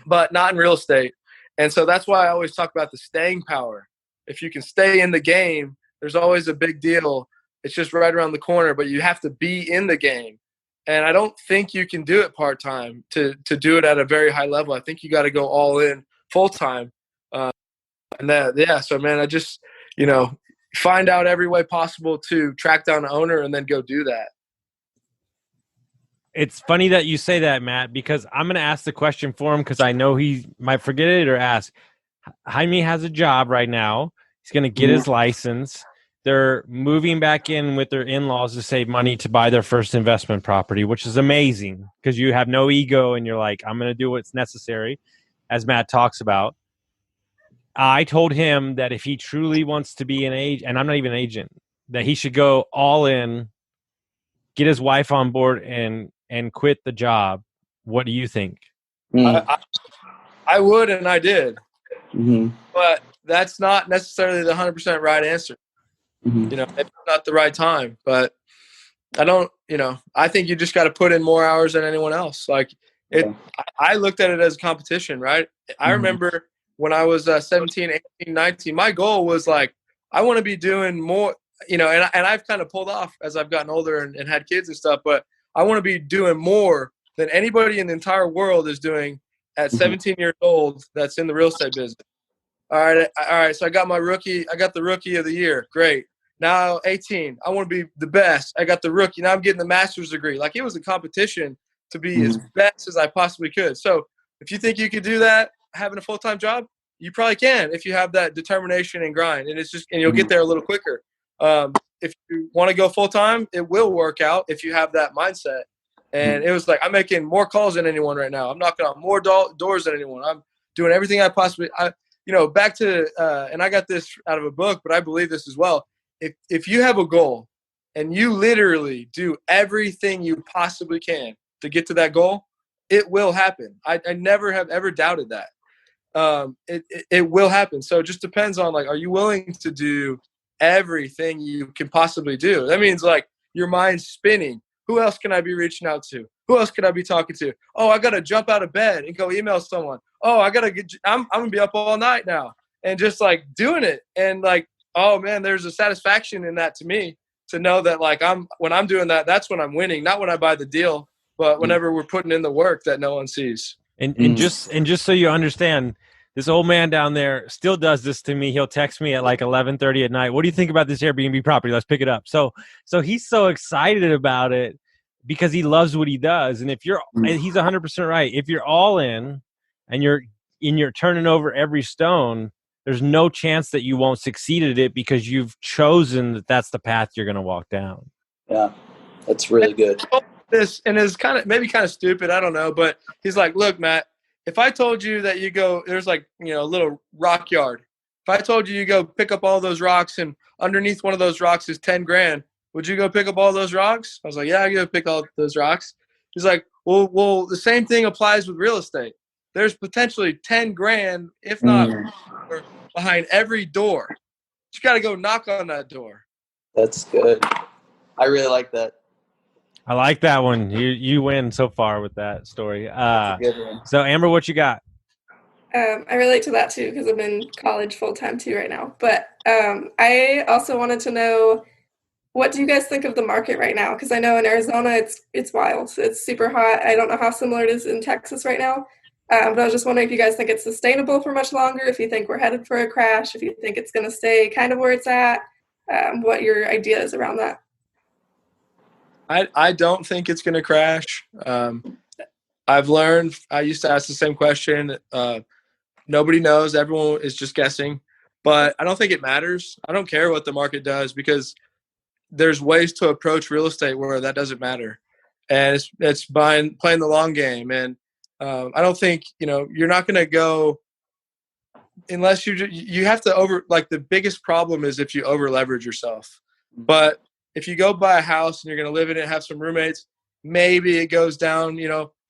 but not in real estate. And so that's why I always talk about the staying power. If you can stay in the game, there's always a big deal. It's just right around the corner, but you have to be in the game. And I don't think you can do it part-time to do it at a very high level. I think you got to go all in full-time. So man, I just, find out every way possible to track down an owner and then go do that. It's funny that you say that, Matt, because I'm going to ask the question for him, because I know he might forget it or ask. Jaime has a job right now. He's going to get his license. They're moving back in with their in-laws to save money to buy their first investment property, which is amazing, because you have no ego and you're like, I'm going to do what's necessary, as Matt talks about. I told him that if he truly wants to be an agent, and I'm not even an agent, that he should go all in, get his wife on board, and quit the job. What do you think? I would, and I did. But that's not necessarily the 100% right answer. Mhm. You know, maybe it's not the right time, but I don't, I think you just got to put in more hours than anyone else. Like I looked at it as a competition, right? I remember when I was 17, 18, 19, my goal was like, I want to be doing more, and I've kind of pulled off as I've gotten older and had kids and stuff, but I want to be doing more than anybody in the entire world is doing at 17 years old that's in the real estate business. All right. So I got the rookie of the year. Great. Now 18, I want to be the best. I got the rookie. Now I'm getting the master's degree. Like, it was a competition to be as best as I possibly could. So if you think you could do that having a full-time job, you probably can if you have that determination and grind. And you'll get there a little quicker. If you want to go full-time, it will work out if you have that mindset. And it was like, I'm making more calls than anyone right now. I'm knocking on more doors than anyone. I'm doing everything I possibly back to and I got this out of a book, but I believe this as well. If you have a goal and you literally do everything you possibly can to get to that goal, it will happen. I never have ever doubted that. It will happen. So it just depends on, like, are you willing to do everything you can possibly do? That means, like, your mind's spinning. Who else can I be reaching out to? Who else could I be talking to? Oh, I got to jump out of bed and go email someone. Oh, I'm going to be up all night now, and just, like, doing it. And, like, oh man, there's a satisfaction in that to me, to know that, like, when I'm doing that, that's when I'm winning, not when I buy the deal, but whenever we're putting in the work that no one sees. And just so you understand, this old man down there still does this to me. He'll text me at like 11:30 at night. What do you think about this Airbnb property? Let's pick it up. So he's so excited about it because he loves what he does. And he's 100% right. If you're all in and you're turning over every stone, there's no chance that you won't succeed at it, because you've chosen that that's the path you're going to walk down. Yeah, that's really good. This, and it's maybe kind of stupid, I don't know, but he's like, look, Matt, if I told you that there's like, a little rock yard. If I told you go pick up all those rocks and underneath one of those rocks is 10 grand, would you go pick up all those rocks? I was like, yeah, I go pick all those rocks. He's like, well, the same thing applies with real estate. There's potentially 10 grand, if not more, behind every door. You got to go knock on that door. That's good. I really like that. I like that one. You win so far with that story. That's a good one. So Amber, what you got? I relate to that too, because I'm in college full time too right now. But I also wanted to know, what do you guys think of the market right now? Because I know in Arizona it's wild. It's super hot. I don't know how similar it is in Texas right now. But I was just wondering if you guys think it's sustainable for much longer, if you think we're headed for a crash, if you think it's going to stay kind of where it's at, what your idea is around that. I don't think it's going to crash. I've learned, I used to ask the same question. Nobody knows. Everyone is just guessing. But I don't think it matters. I don't care what the market does, because there's ways to approach real estate where that doesn't matter. And it's playing the long game. And I don't think, you're not going to go unless you have to the biggest problem is if you over leverage yourself. But if you go buy a house and you're going to live in it, have some roommates, maybe it goes down,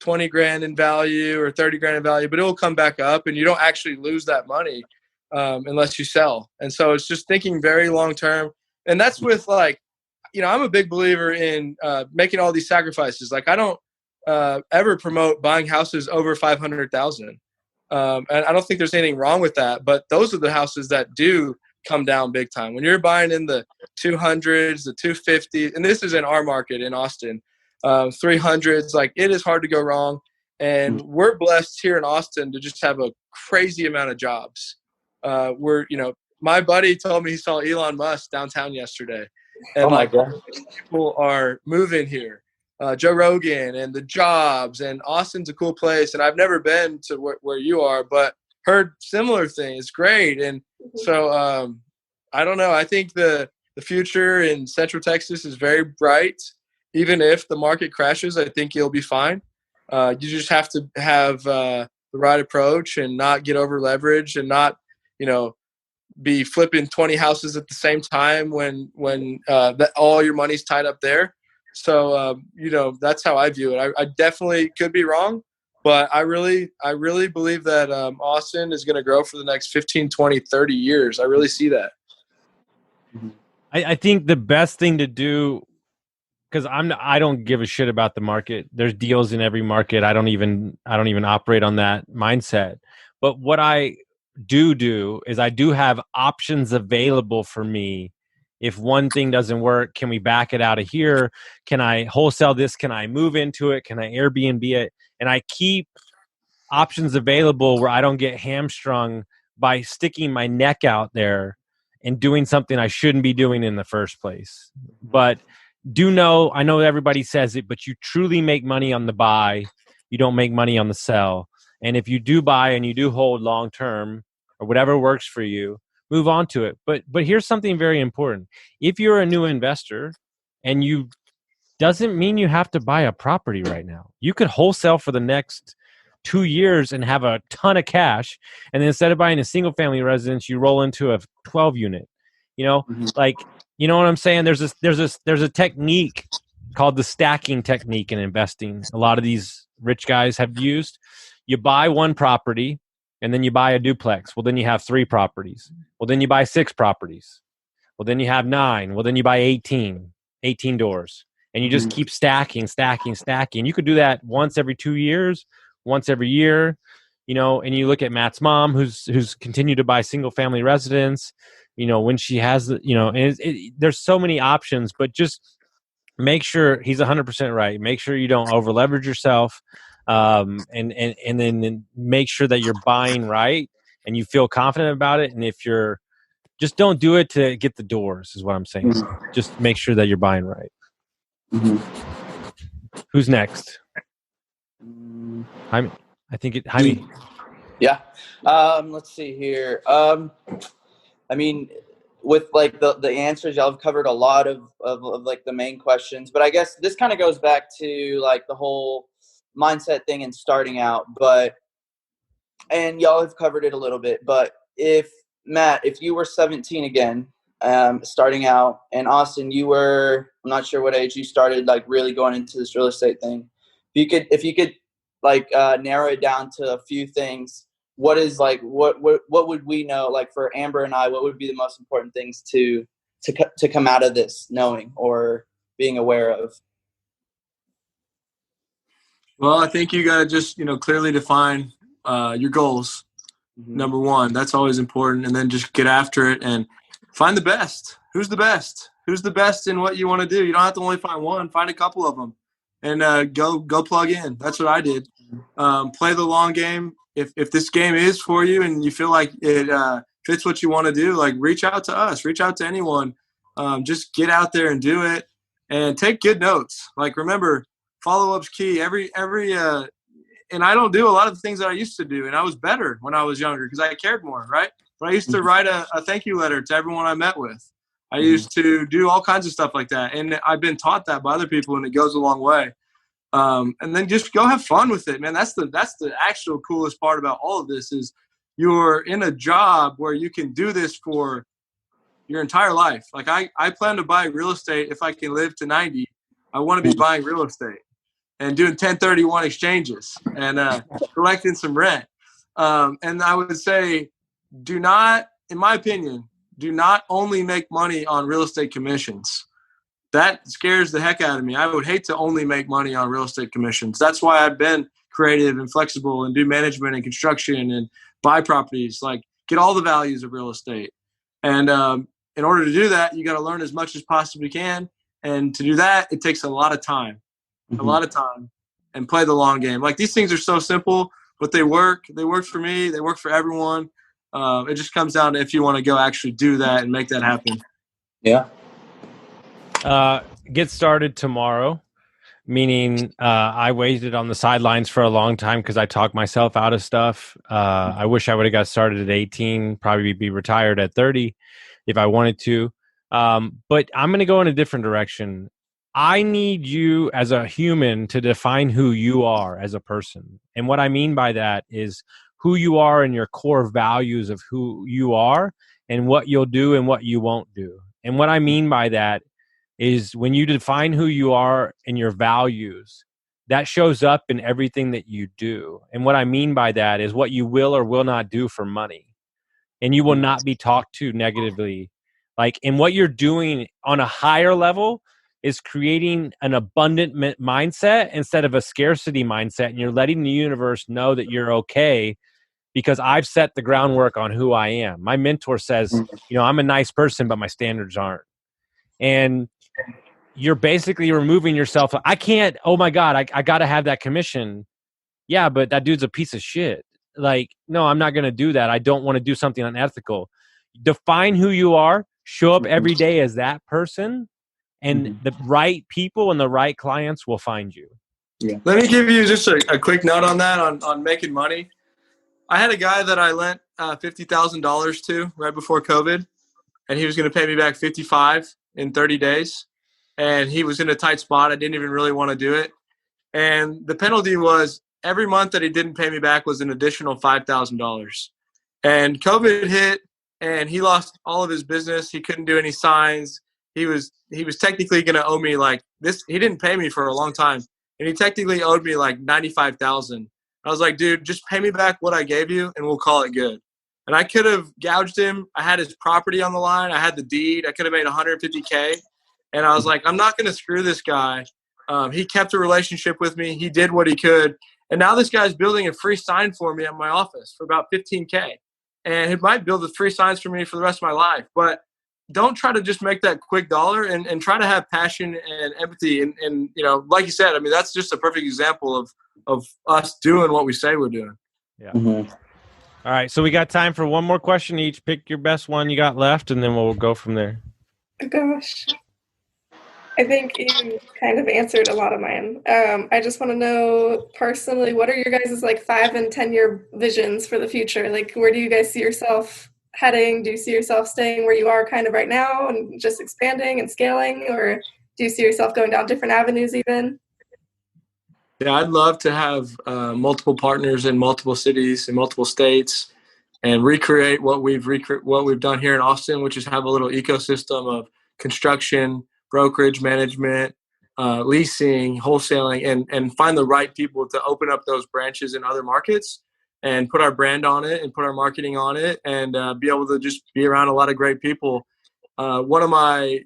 20 grand in value or 30 grand in value, but it will come back up and you don't actually lose that money unless you sell. And so it's just thinking very long-term. And that's with I'm a big believer in making all these sacrifices. Like, I don't ever promote buying houses over 500,000. And I don't think there's anything wrong with that, but those are the houses that do come down big time. When you're buying in the 200s, the 250s, and this is in our market in Austin, 300s, like, it is hard to go wrong. And we're blessed here in Austin to just have a crazy amount of jobs. My buddy told me he saw Elon Musk downtown yesterday, and people are moving here. Joe Rogan and the jobs, and Austin's a cool place. And I've never been to where you are, but heard similar things. Great. And so I don't know. I think the future in Central Texas is very bright. Even if the market crashes, I think you'll be fine. You just have to have the right approach and not get over leveraged and not, be flipping 20 houses at the same time when all your money's tied up there. So, that's how I view it. I definitely could be wrong, But I really believe that Austin is going to grow for the next 15, 20, 30 years. I really see that. I think the best thing to do, because I don't give a shit about the market. There's deals in every market. I don't even operate on that mindset. But what I do is I do have options available for me. If one thing doesn't work, can we back it out of here? Can I wholesale this? Can I move into it? Can I Airbnb it? And I keep options available where I don't get hamstrung by sticking my neck out there and doing something I shouldn't be doing in the first place. But I know everybody says it, but you truly make money on the buy. You don't make money on the sell. And if you do buy and you do hold long term or whatever works for you, move on to it. But here's something very important. If you're a new investor and you doesn't mean you have to buy a property right now. You could wholesale for the next 2 years and have a ton of cash. And then instead of buying a single family residence, you roll into a 12 unit, like, you know what I'm saying? There's a technique called the stacking technique in investing. A lot of these rich guys have used. You buy one property and then you buy a duplex. Well, then you have 3 properties. Well, then you buy 6 properties. Well, then you have 9. Well, then you buy 18 doors. And you just keep stacking. You could do that once every 2 years, once every year, and you look at Matt's mom, who's continued to buy single family residence, when she has, and there's so many options, but just make sure he's 100% right. Make sure you don't over leverage yourself. And then make sure that you're buying right and you feel confident about it. And if you're just don't do it to get the doors is what I'm saying. Just make sure that you're buying right. Who's next? Jaime. I think Jaime. Yeah. Let's see here. I mean, with like the answers, y'all have covered a lot of like the main questions, but I guess this kind of goes back to like the whole mindset thing and starting out, and y'all have covered it a little bit, but Matt, if you were 17 again, starting out, and Austin, I'm not sure what age you started like really going into this real estate thing. If you could like narrow it down to a few things, what would we know, like for Amber and I, what would be the most important things to come out of this knowing or being aware of? Well, I think you got to just, clearly define your goals. Number one, that's always important. And then just get after it and find the best. Who's the best? Who's the best in what you want to do? You don't have to only find one, find a couple of them and go plug in. That's what I did. Play the long game. If this game is for you and you feel like it fits what you want to do, like reach out to us, reach out to anyone. Just get out there and do it and take good notes. Like, remember, follow-up's key. And I don't do a lot of the things that I used to do. And I was better when I was younger because I cared more, right? But I used to write a thank you letter to everyone I met with. I used to do all kinds of stuff like that. And I've been taught that by other people, and it goes a long way. And then just go have fun with it, man. That's the actual coolest part about all of this is you're in a job where you can do this for your entire life. Like I plan to buy real estate if I can live to 90. I want to be buying real estate and doing 1031 exchanges and collecting some rent. And I would say in my opinion, do not only make money on real estate commissions. That scares the heck out of me. I would hate to only make money on real estate commissions. That's why I've been creative and flexible and do management and construction and buy properties, like get all the values of real estate. And in order to do that, you got to learn as much as possibly can. And to do that, it takes a lot of time. And play the long game. Like, these things are so simple, but they work. They work for me. They work for everyone. It just comes down to if you want to go actually do that and make that happen. Yeah. Get started tomorrow, meaning I waited on the sidelines for a long time because I talked myself out of stuff. I wish I would have got started at 18, probably be retired at 30 if I wanted to. But I'm going to go in a different direction. I need you as a human to define who you are as a person. And what I mean by that is who you are and your core values of who you are and what you'll do and what you won't do. And what I mean by that is when you define who you are and your values, that shows up in everything that you do. And what I mean by that is what you will or will not do for money. And you will not be talked to negatively. Like, and what you're doing on a higher level is creating an abundant mindset instead of a scarcity mindset. And you're letting the universe know that you're okay because I've set the groundwork on who I am. My mentor says, you know, I'm a nice person, but my standards aren't. And you're basically removing yourself. I can't, oh my God, I got to have that commission. Yeah, but that dude's a piece of shit. Like, no, I'm not going to do that. I don't want to do something unethical. Define who you are, show up every day as that person, and the right people and the right clients will find you. Yeah. Let me give you just a quick note on that, on making money. I had a guy that I lent $50,000 to right before COVID, and he was going to pay me back 55 in 30 days. And he was in a tight spot. I didn't even really want to do it. And the penalty was every month that he didn't pay me back was an additional $5,000. And COVID hit, and he lost all of his business. He couldn't do any signs. He was technically going to owe me like this. He didn't pay me for a long time, and he technically owed me like $95,000. I was like, dude, just pay me back what I gave you, and we'll call it good. And I could have gouged him. I had his property on the line. I had the deed. I could have made $150K. And I was like, I'm not going to screw this guy. He kept a relationship with me. He did what he could. And now this guy's building a free sign for me at my office for about $15K. And he might build the free signs for me for the rest of my life. But don't try to just make that quick dollar, and try to have passion and empathy. And you know, like you said, I mean, that's just a perfect example of us doing what we say we're doing. Yeah. All right. So we got time for one more question each. Pick your best one you got left, and then we'll go from there. Oh, gosh. I think you kind of answered a lot of mine. I just want to know personally, what are your guys' like 5 and 10-year visions for the future? Like, where do you guys see yourself heading? Do you see yourself staying where you are kind of right now and just expanding and scaling? Or do you see yourself going down different avenues even? Yeah, I'd love to have multiple partners in multiple cities, in multiple states, and recreate what we've done here in Austin, which is have a little ecosystem of construction, brokerage management, leasing, wholesaling, and find the right people to open up those branches in other markets and put our brand on it and put our marketing on it, and be able to just be around a lot of great people. One of my,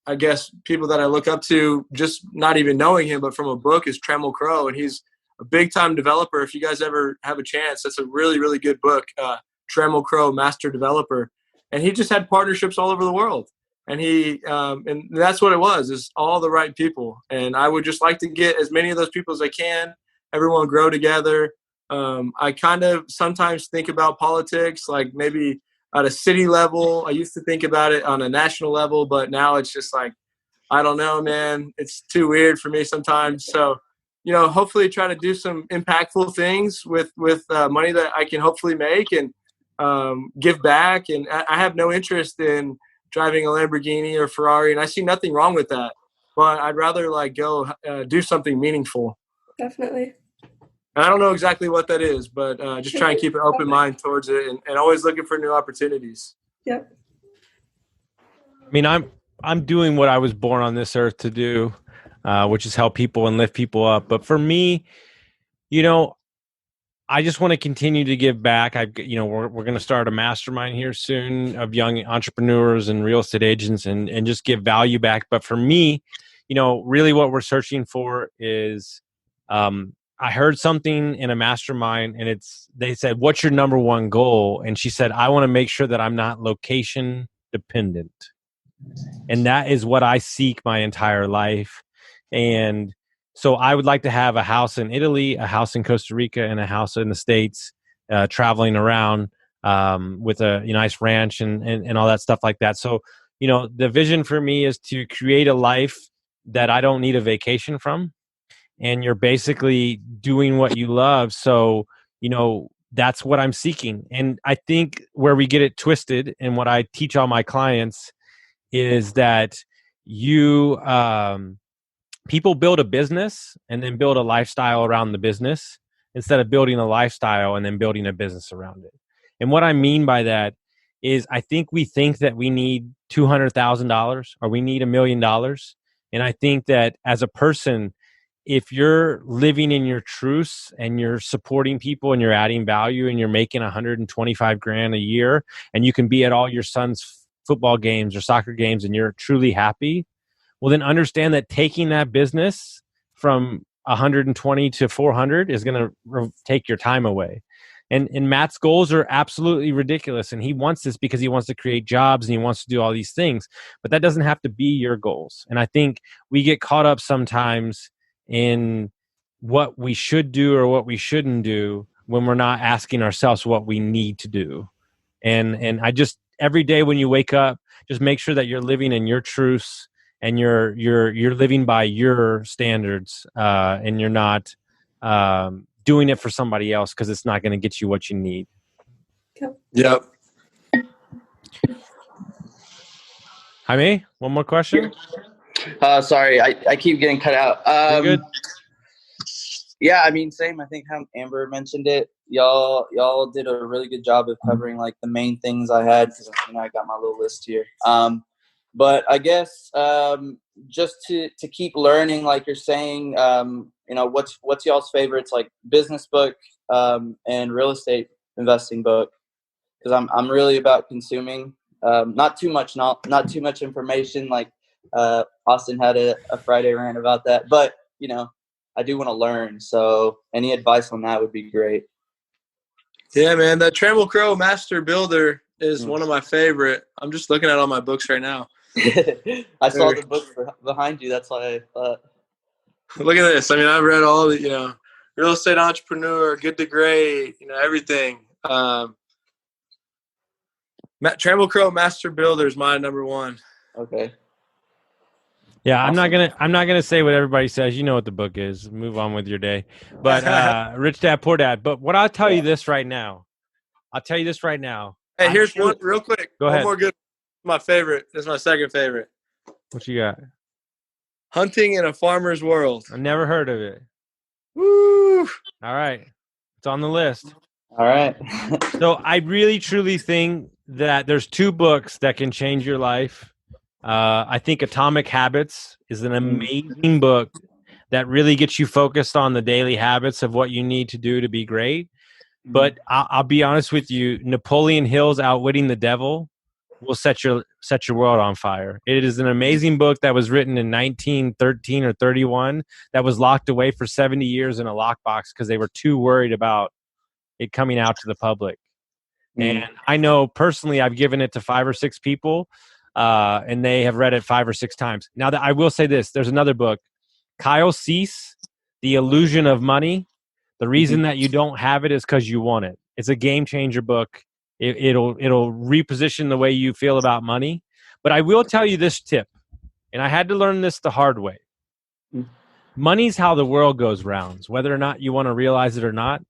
I guess, people that I look up to, just not even knowing him, but from a book, is Trammell Crow, and he's a big-time developer. If you guys ever have a chance, that's a really, really good book, Trammell Crow, Master Developer. And he just had partnerships all over the world. And and that's what it was, is all the right people. And I would just like to get as many of those people as I can, everyone grow together. I kind of sometimes think about politics, like maybe at a city level. I used to think about it on a national level, but now it's just like, I don't know, man. It's too weird for me sometimes. So, you know, hopefully try to do some impactful things with money that I can hopefully make, and give back. And I have no interest in driving a Lamborghini or Ferrari, and I see nothing wrong with that. But I'd rather like go do something meaningful. Definitely. And I don't know exactly what that is, but just try and keep an open mind towards it, and always looking for new opportunities. Yep. I mean, I'm doing what I was born on this earth to do, which is help people and lift people up. But for me, you know, I just want to continue to give back. We're going to start a mastermind here soon of young entrepreneurs and real estate agents, and just give value back. But for me, you know, really what we're searching for is, I heard something in a mastermind, and they said, "What's your number one goal?" And she said, "I want to make sure that I'm not location dependent." And that is what I seek my entire life. And so I would like to have a house in Italy, a house in Costa Rica, and a house in the States, traveling around with a nice ranch and all that stuff like that. So, you know, the vision for me is to create a life that I don't need a vacation from. And you're basically doing what you love. So, you know, that's what I'm seeking. And I think where we get it twisted, and what I teach all my clients, is that people build a business and then build a lifestyle around the business, instead of building a lifestyle and then building a business around it. And what I mean by that is, I think we think that we need $200,000 or we need $1 million. And I think that as a person, if you're living in your truths and you're supporting people and you're adding value and you're making 125 grand a year and you can be at all your son's football games or soccer games and you're truly happy, well, then understand that taking that business from 120 to 400 is going to take your time away. And Matt's goals are absolutely ridiculous. And he wants this because he wants to create jobs and he wants to do all these things. But that doesn't have to be your goals. And I think we get caught up sometimes in what we should do or what we shouldn't do when we're not asking ourselves what we need to do. And I just, every day when you wake up, just make sure that you're living in your truths and you're living by your standards, and you're not doing it for somebody else because it's not going to get you what you need. Yep. Jaime, one more question. Sorry, I keep getting cut out. You're good. Yeah, I mean, same. I think how Amber mentioned it. Y'all did a really good job of covering like the main things I had because I got my little list here. But I guess just to keep learning, like you're saying, what's y'all's favorites, like business book and real estate investing book? Because I'm really about consuming, not too much information. Like Austin had a Friday rant about that, but I do want to learn. So any advice on that would be great. Yeah, man, that Trammell Crow Master Builder is one of my favorite. I'm just looking at all my books right now. I saw the book behind you. That's why I thought. Look at this. I mean, I've read all the, Real Estate Entrepreneur, Good to Great, everything. Trammell Crow Master Builder is my number one. Okay. Yeah, Awesome. I'm not gonna say what everybody says. You know what the book is. Move on with your day. But Rich Dad Poor Dad. But what I'll tell you this right now. Hey, here's one real quick. Go ahead. One more good. My favorite. This is my second favorite. What you got? Hunting in a Farmer's World. I've never heard of it. Woo! All right, it's on the list. All right. So I really truly think that there's two books that can change your life. I think Atomic Habits is an amazing book that really gets you focused on the daily habits of what you need to do to be great. But I'll be honest with you, Napoleon Hill's Outwitting the Devil will set your world on fire. It is an amazing book that was written in 1913 or 31 that was locked away for 70 years in a lockbox because they were too worried about it coming out to the public. And I know personally I've given it to 5 or 6 people, and they have read it 5 or 6 times. Now, that I will say this, there's another book, Kyle Cease, The Illusion of Money. The reason that you don't have it is because you want it. It's a game changer book. It'll reposition the way you feel about money. But I will tell you this tip, and I had to learn this the hard way. Money's how the world goes rounds, whether or not you want to realize it or not.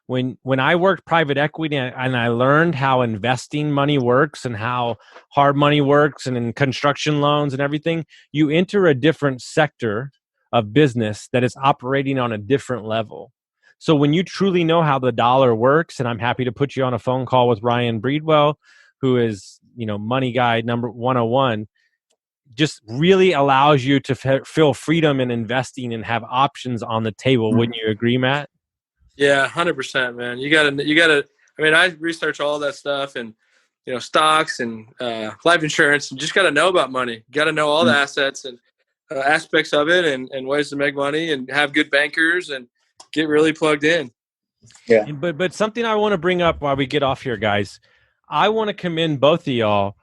When I worked private equity and I learned how investing money works and how hard money works and in construction loans and everything, you enter a different sector of business that is operating on a different level. So when you truly know how the dollar works, and I'm happy to put you on a phone call with Ryan Breedwell, who is, Money Guy number 101, just really allows you to feel freedom in investing and have options on the table. Wouldn't you agree, Matt? Yeah, 100%, man. You gotta. I mean, I research all that stuff and stocks and life insurance. You just gotta know about money. You gotta know all the assets and aspects of it and ways to make money and have good bankers and get really plugged in. Yeah. But something I want to bring up while we get off here, guys. I want to commend both of y'all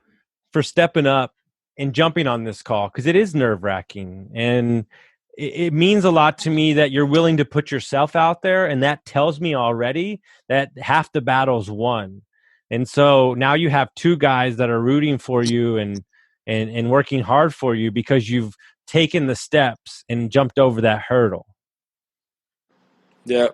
for stepping up and jumping on this call because it is nerve-wracking and it means a lot to me that you're willing to put yourself out there, and that tells me already that half the battle's won. And so now you have 2 guys that are rooting for you and working hard for you because you've taken the steps and jumped over that hurdle. Yeah.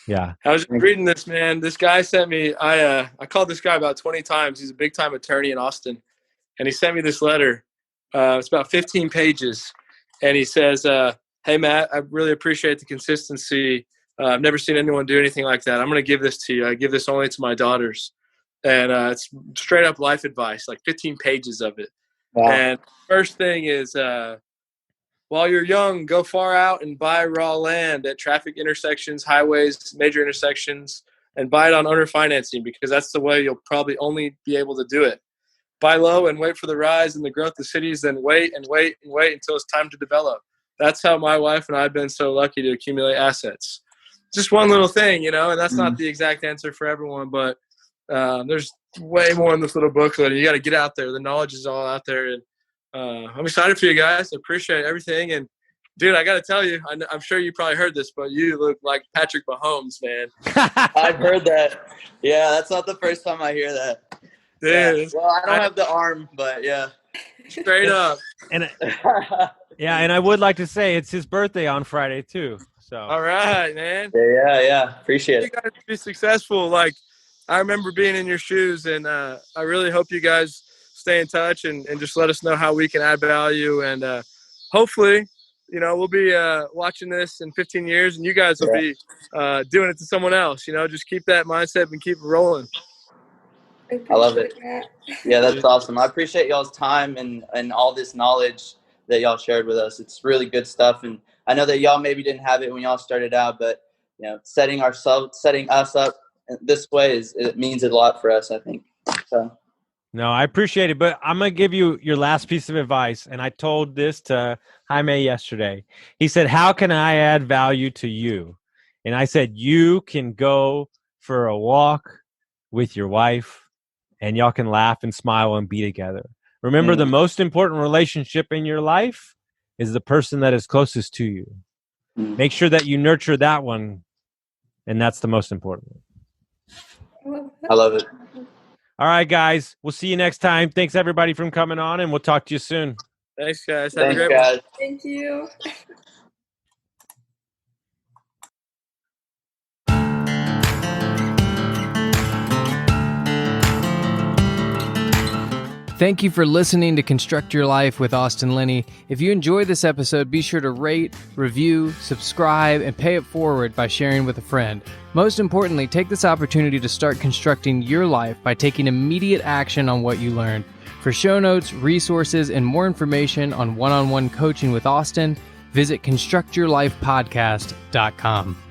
Yeah. I was reading this, man. This guy sent me, I called this guy about 20 times. He's a big time attorney in Austin. And he sent me this letter. It's about 15 pages. And he says, hey, Matt, I really appreciate the consistency. I've never seen anyone do anything like that. I'm going to give this to you. I give this only to my daughters. And it's straight up life advice, like 15 pages of it. Wow. And first thing is while you're young, go far out and buy raw land at traffic intersections, highways, major intersections, and buy it on owner financing, because that's the way you'll probably only be able to do it. Buy low and wait for the rise and the growth of cities, then wait and wait and wait until it's time to develop. That's how my wife and I have been so lucky to accumulate assets. Just one little thing, and that's not the exact answer for everyone, but there's way more in this little booklet. You got to get out there. The knowledge is all out there, and I'm excited for you guys. I appreciate everything. And, dude, I got to tell you, I'm sure you probably heard this, but you look like Patrick Mahomes, man. I've heard that. Yeah, that's not the first time I hear that. Dude, yeah. Well, I don't have the arm, but yeah. Straight up. And and I would like to say it's his birthday on Friday too. So all right, man. Yeah. Appreciate it. You guys be successful. Like, I remember being in your shoes, and I really hope you guys stay in touch and just let us know how we can add value. And hopefully, we'll be watching this in 15 years, and you guys will be doing it to someone else. Just keep that mindset and keep it rolling. I love it. Yeah, that's awesome. I appreciate y'all's time and all this knowledge that y'all shared with us. It's really good stuff. And I know that y'all maybe didn't have it when y'all started out, but setting us up this way it means a lot for us, I think. So. No, I appreciate it, but I'm going to give you your last piece of advice. And I told this to Jaime yesterday. He said, how can I add value to you? And I said, you can go for a walk with your wife, and y'all can laugh and smile and be together. Remember, the most important relationship in your life is the person that is closest to you. Make sure that you nurture that one, and that's the most important one. I love it. All right, guys. We'll see you next time. Thanks, everybody, for coming on, and we'll talk to you soon. Thanks, guys. Have Thanks, a great guys. one. Thank you. Thank you for listening to Construct Your Life with Austin Linney. If you enjoyed this episode, be sure to rate, review, subscribe, and pay it forward by sharing with a friend. Most importantly, take this opportunity to start constructing your life by taking immediate action on what you learned. For show notes, resources, and more information on one-on-one coaching with Austin, visit constructyourlifepodcast.com.